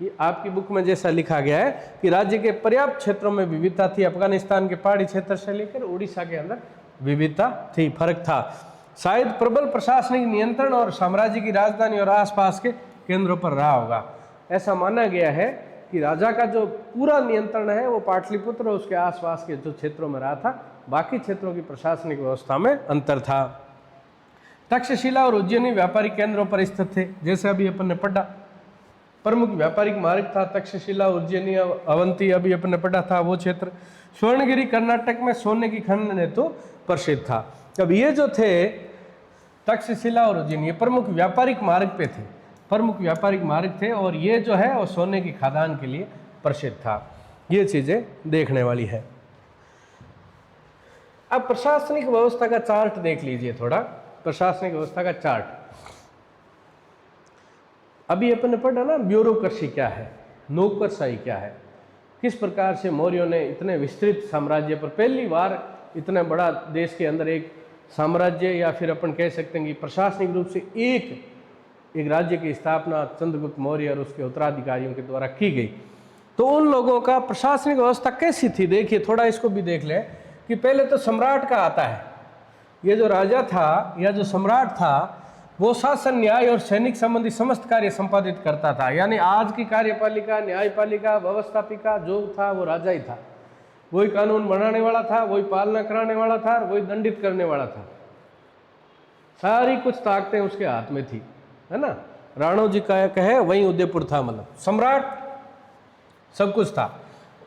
ये आपकी बुक में जैसा लिखा गया है कि राज्य के पर्याप्त क्षेत्रों में विविधता थी, अफगानिस्तान के पहाड़ी क्षेत्र से लेकर उड़ीसा के अंदर विविधता थी, फर्क था। शायद प्रबल प्रशासनिक नियंत्रण और साम्राज्य की राजधानी और आसपास के केंद्रों पर रहा होगा। ऐसा माना गया है कि राजा का जो पूरा नियंत्रण है वो पाटलिपुत्र और उसके आसपास के जो क्षेत्रों में रहा था, बाकी क्षेत्रों की प्रशासनिक व्यवस्था में अंतर था। तक्षशिला और उज्जैनी व्यापारिक केंद्रों पर स्थित थे, जैसे अभी अपन ने पढ़ा। प्रमुख व्यापारिक मार्ग था तक्षशिला, उज्जैनी, अवंती, अभी अपन ने पढ़ा था वो क्षेत्र। स्वर्णगिरी कर्नाटक में सोने की खन ने तो प्रसिद्ध था। अब ये जो थे तक्षशिला और उज्जैन, ये प्रमुख व्यापारिक मार्ग पे थे, प्रमुख व्यापारिक मार्ग थे, और ये जो है वो सोने की खादान के लिए प्रसिद्ध था। ये चीजें देखने वाली है। अब प्रशासनिक व्यवस्था का चार्ट देख लीजिए थोड़ा, प्रशासनिक व्यवस्था का चार्ट। अभी अपन ने पढ़ा ना, ब्यूरोक्रेसी क्या है, नौकरशाही क्या है, किस प्रकार से मौर्यों ने इतने विस्तृत साम्राज्य पर पहली बार इतना बड़ा देश के अंदर एक साम्राज्य, या फिर अपन कह सकते हैं कि प्रशासनिक रूप से एक राज्य की स्थापना चंद्रगुप्त मौर्य और उसके उत्तराधिकारियों के द्वारा की गई। तो उन लोगों का प्रशासनिक व्यवस्था कैसी थी, देखिए थोड़ा इसको भी देख लें कि पहले तो सम्राट का आता है। ये जो राजा था या जो सम्राट था वो शासन, न्याय और सैनिक संबंधी समस्त कार्य संपादित करता था। यानी आज की कार्यपालिका, न्यायपालिका, व्यवस्थापिका जो था वो राजा ही था। वही कानून बनाने वाला था, वही पालना कराने वाला था, वही दंडित करने वाला था। सारी कुछ ताकतें उसके हाथ में थी, है ना। राणो जी का कहे वही उदयपुर था, मतलब सम्राट सब कुछ था।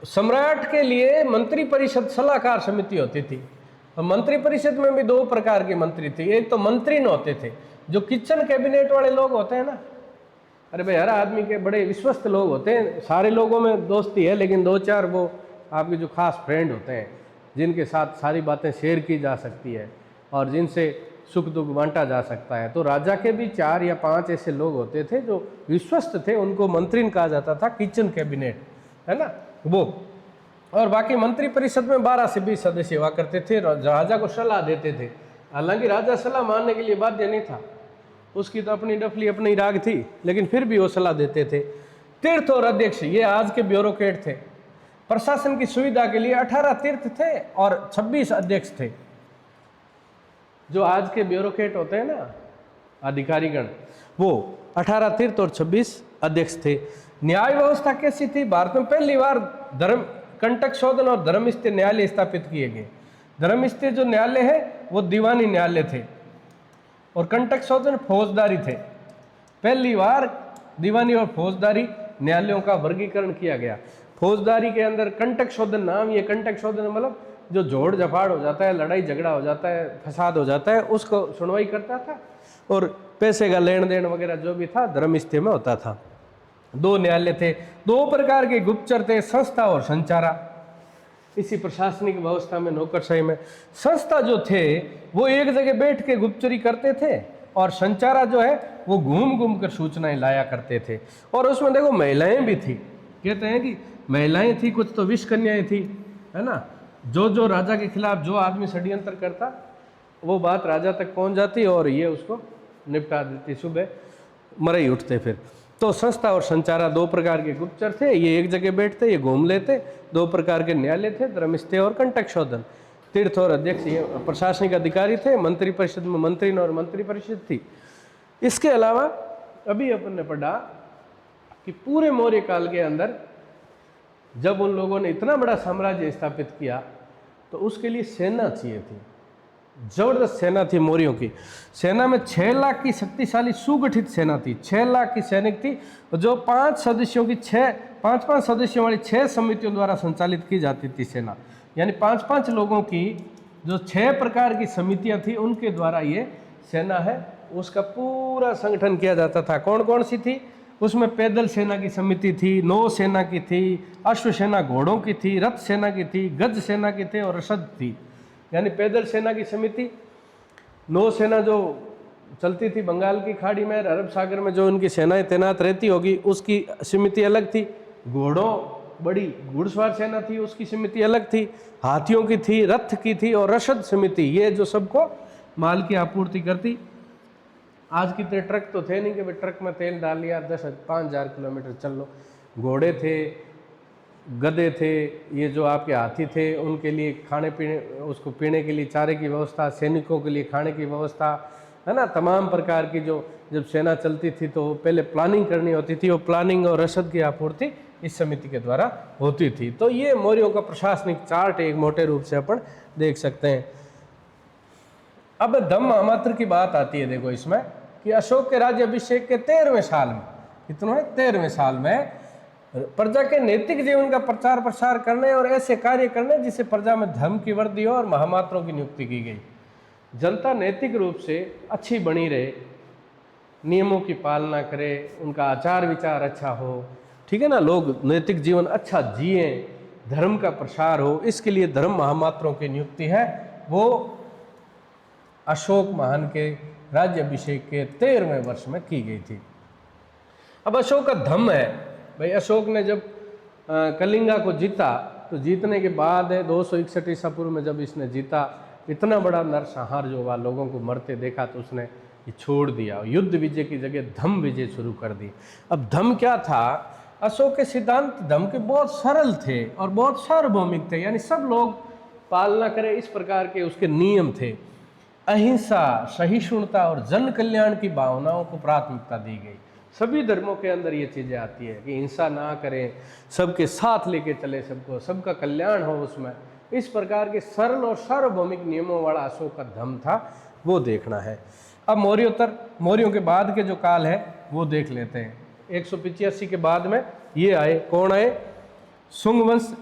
सम्राट के लिए मंत्री परिषद सलाहकार समिति होती थी, और मंत्री परिषद में भी 2 प्रकार के मंत्री थे। एक तो मंत्री न होते थे, जो किचन कैबिनेट वाले लोग होते हैं ना, अरे भाई हर आदमी के बड़े विश्वस्त लोग होते हैं, सारे लोगों में दोस्ती है, लेकिन 2-4 वो आपके जो खास फ्रेंड होते हैं, जिनके साथ सारी बातें शेयर की जा सकती है और जिनसे सुख दुख बांटा जा सकता है। तो राजा के भी 4 या 5 ऐसे लोग होते थे जो विश्वस्त थे, उनको मंत्री कहा जाता था, किचन कैबिनेट, है ना वो। और बाकी मंत्री परिषद में 12 से 20 सदस्य हुआ करते थे, राजा को सलाह देते थे। हालांकि राजा सलाह मानने के लिए बाध्य नहीं था, उसकी तो अपनी डफली अपनी राग थी, लेकिन फिर भी वो सलाह देते थे। तीर्थ और अध्यक्ष, ये आज के ब्यूरोक्रेट थे। प्रशासन की सुविधा के लिए 18 तीर्थ थे और 26 अध्यक्ष थे। जो आज के ब्यूरोक्रेट होते हैं ना अधिकारीगण, वो 18 तीर्थ और 26 अध्यक्ष थे। न्याय व्यवस्था कैसी थी, भारत में पहली बार धर्म कंटक शोधन और धर्मस्थल न्यायालय स्थापित किए गए। धर्मस्थल जो न्यायालय है वो दीवानी न्यायालय थे, और कंटक शोधन फौजदारी थे। पहली बार दीवानी और फौजदारी न्यायालयों का वर्गीकरण किया गया। फौजदारी के अंदर कंटक शोधन नाम, ये कंटक शोधन मतलब जो जोड़ जफाड़ हो जाता है, लड़ाई झगड़ा हो जाता है, फसाद हो जाता है, उसको सुनवाई करता था। और पैसे का लेन देन वगैरह जो भी था धर्म स्थिति में होता था। 2 न्यायालय थे, 2 प्रकार के गुप्तचर थे, संस्था और संचारा। इसी प्रशासनिक व्यवस्था में, नौकरशाही में संस्था जो थे वो एक जगह बैठ के गुप्तचरी करते थे, और संचारा जो है वो घूम घूम कर सूचनाएं लाया करते थे। और उसमें देखो महिलाएं भी थी, कहते हैं कि महिलाएं थी, कुछ तो विष कन्याएं थी, है ना। जो राजा के खिलाफ जो आदमी षड्यंत्र करता वो बात राजा तक पहुंच जाती और ये उसको निपटा देती, सुबह मरई उठते फिर। तो संस्था और संचारा 2 प्रकार के गुप्तचर थे, ये एक जगह बैठते, ये घूम लेते। 2 प्रकार के न्यायालय थे, धर्मस्थ्य और कंटक शोधन। तीर्थ और अध्यक्ष ये प्रशासनिक अधिकारी थे, मंत्री परिषद में मंत्री और मंत्री परिषद थी। इसके अलावा अभी अपन ने पढ़ा कि पूरे मौर्य काल के अंदर जब उन लोगों ने इतना बड़ा साम्राज्य स्थापित किया तो उसके लिए सेना चाहिए थी, जबरदस्त सेना थी मौर्यों की। सेना में 6 लाख की शक्तिशाली सुगठित सेना थी, 6 लाख की सैनिक थी, जो 5 सदस्यों की 5 सदस्यों वाली 6 समितियों द्वारा संचालित की जाती थी सेना। यानी 5 लोगों की जो 6 प्रकार की समितियां थी उनके द्वारा ये सेना है उसका पूरा संगठन किया जाता था। कौन कौन सी थी उसमें? पैदल सेना की समिति थी, नौ सेना की थी, अश्व सेना घोड़ों की थी, रथ सेना की थी, गज सेना की थी और रसद थी। यानी पैदल सेना की समिति, नौ सेना जो चलती थी बंगाल की खाड़ी में, अरब सागर में जो उनकी सेनाएं तैनात रहती होगी उसकी समिति अलग थी। घोड़ों बड़ी घुड़सवार सेना थी उसकी समिति अलग थी, हाथियों की थी, रथ की थी और रसद समिति, ये जो सबको माल की आपूर्ति करती। आज की तरह ट्रक तो थे नहीं कि भाई ट्रक में तेल डाल लिया 5,000 किलोमीटर चल लो। घोड़े थे, गधे थे, ये जो आपके हाथी थे उनके लिए खाने पीने, उसको पीने के लिए चारे की व्यवस्था, सैनिकों के लिए खाने की व्यवस्था, है ना। तमाम प्रकार की जो जब सेना चलती थी तो पहले प्लानिंग करनी होती थी, वो प्लानिंग और रसद की आपूर्ति इस समिति के द्वारा होती थी। तो ये मौर्यों का प्रशासनिक चार्ट एक मोटे रूप से अपन देख सकते हैं। अब धम्म महामात्र की बात आती है, देखो इसमें कि अशोक के राज्याभिषेक के 13वें साल में, कितना है 13वें साल में, प्रजा के नैतिक जीवन का प्रचार प्रसार करने और ऐसे कार्य करने जिससे प्रजा में धर्म की वृद्धि हो और महामात्रों की नियुक्ति की गई। जनता नैतिक रूप से अच्छी बनी रहे, नियमों की पालना करे, उनका आचार विचार अच्छा हो, ठीक है ना, लोग नैतिक जीवन अच्छा जिए, धर्म का प्रसार हो, इसके लिए धर्म महामात्रों की नियुक्ति है वो अशोक महान के राज्याभिषेक के 13वें वर्ष में की गई थी। अब अशोक का धम्म है भाई, अशोक ने जब कलिंगा को जीता तो जीतने के बाद 261 ईसा पूर्व में जब इसने जीता, इतना बड़ा नरसंहार जो हुआ, लोगों को मरते देखा तो उसने ये छोड़ दिया, युद्ध विजय की जगह धम्म विजय शुरू कर दी। अब धम्म क्या था? अशोक के सिद्धांत धम्म के बहुत सरल थे और बहुत सार्वभौमिक थे, यानी सब लोग पालना करें इस प्रकार के उसके नियम थे। अहिंसा, सहिष्णुता और जन कल्याण की भावनाओं को प्राथमिकता दी गई। सभी धर्मों के अंदर ये चीज़ें आती है कि हिंसा ना करें, सबके साथ लेके चले, सबको, सबका कल्याण हो उसमें। इस प्रकार के सरल और सार्वभौमिक नियमों वाला अशोक का धम्म था, वो देखना है। अब मौर्यों के बाद के जो काल है वो देख लेते हैं। 185 के बाद में ये आए, कौन आए? शुंग वंश।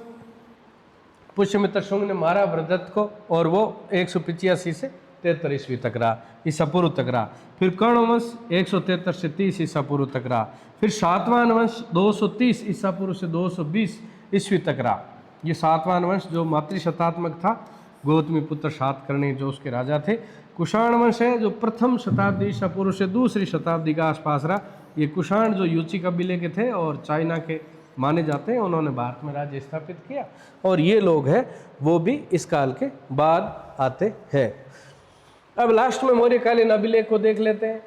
पुष्यमित्र शुंग ने मारा वृद्धत को और वो 185 से 73 ईस्वी तक रहा, ईसा पूर्व तक रहा। फिर कर्ण वंश 173 से 30 ईसा पूर्व तक रहा। फिर सातवान वंश 230 ईसा पूर्व से 220 ईस्वी तक रहा। ये सातवान वंश जो मातृशतात्मक था, गौतमी पुत्र सातकर्णी जो उसके राजा थे। कुषाण वंश है जो प्रथम शताब्दी ईसा पूर्व से दूसरी शताब्दी का आसपास रहा। ये कुषाण जो यूची कबीले के थे और चाइना के माने जाते हैं, उन्होंने भारत में राज्य स्थापित किया। और ये लोग हैं वो भी इस काल के बाद आते हैं। अब लास्ट में मौर्यकालीन अभिलेख को देख लेते हैं।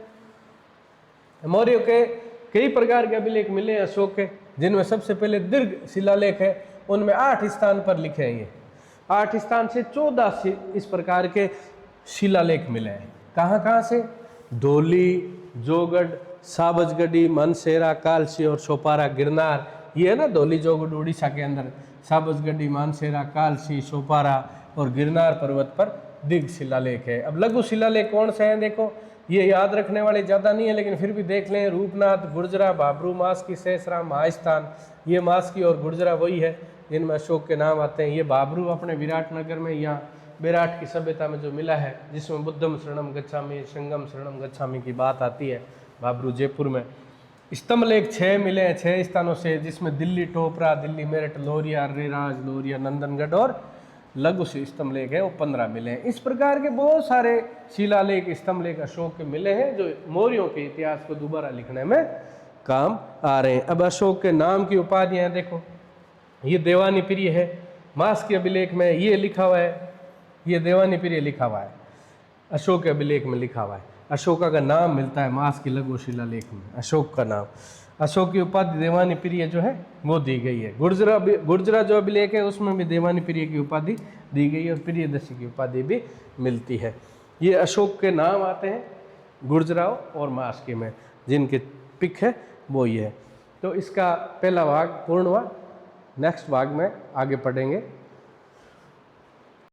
मौर्य के कई प्रकार के अभिलेख मिले हैं अशोक के, जिनमें सबसे पहले दीर्घ शिलालेख है, उनमें 8 स्थान पर लिखे हैं। ये 8 स्थान से 14 इस प्रकार के शिलालेख मिले हैं। कहाँ कहाँ से? धौली, जोगढ़, साबजगढ़ी, मानसेरा, कालसी और सोपारा, गिरनार। ये है ना धौली जोगढ़ उड़ीसा के अंदर, साबजगढ़ी, मानसेरा, कालसी, सोपारा और गिरनार पर्वत पर दीर्घ शिलालेख है। अब लघु शिलालेख कौन से हैं? देखो, ये याद रखने वाले ज़्यादा नहीं है, लेकिन फिर भी देख लें। रूपनाथ, गुर्जरा, बाबरू, मास्की, सहसरा, महास्थान, ये मास्की और गुर्जरा वही है जिनमें अशोक के नाम आते हैं। ये बाबरू अपने विराटनगर में या विराट की सभ्यता में जो मिला है, जिसमें बुद्धम शरणम गच्छामि, संगम शरणम गच्छामि की बात आती है, बाबरू जयपुर में। स्तंभ लेख 6 मिले हैं 6 स्थानों से, जिसमें दिल्ली टोपरा, दिल्ली मेरठ, लोरिया, रेराज, लोरिया, नंदनगढ़ और लघु स्तंभ लेख है वो 15 मिले हैं। इस प्रकार के बहुत सारे शिलालेख, स्तंभ लेख अशोक के मिले हैं जो मौर्यों के इतिहास को दोबारा लिखने में काम आ रहे हैं। अब अशोक के नाम की उपाधियां देखो, ये देवानी प्रिय है, मास के अभिलेख में ये लिखा हुआ है, ये देवानी प्रिय लिखा हुआ है, अशोक के अभिलेख में लिखा हुआ है। अशोका का नाम मिलता है मास की लघु शिलालेख में, अशोक का नाम। अशोक की उपाधि देवानी प्रिय जो है वो दी गई है। गुर्जरा जो अभिलेख है उसमें भी देवानी प्रिय की उपाधि दी गई है और प्रियदर्शी की उपाधि भी मिलती है। ये अशोक के नाम आते हैं गुर्जराओं और मास्की में, जिनके पिक है वो ये है। तो इसका पहला भाग पूर्ण हुआ। नेक्स्ट भाग में आगे पढ़ेंगे।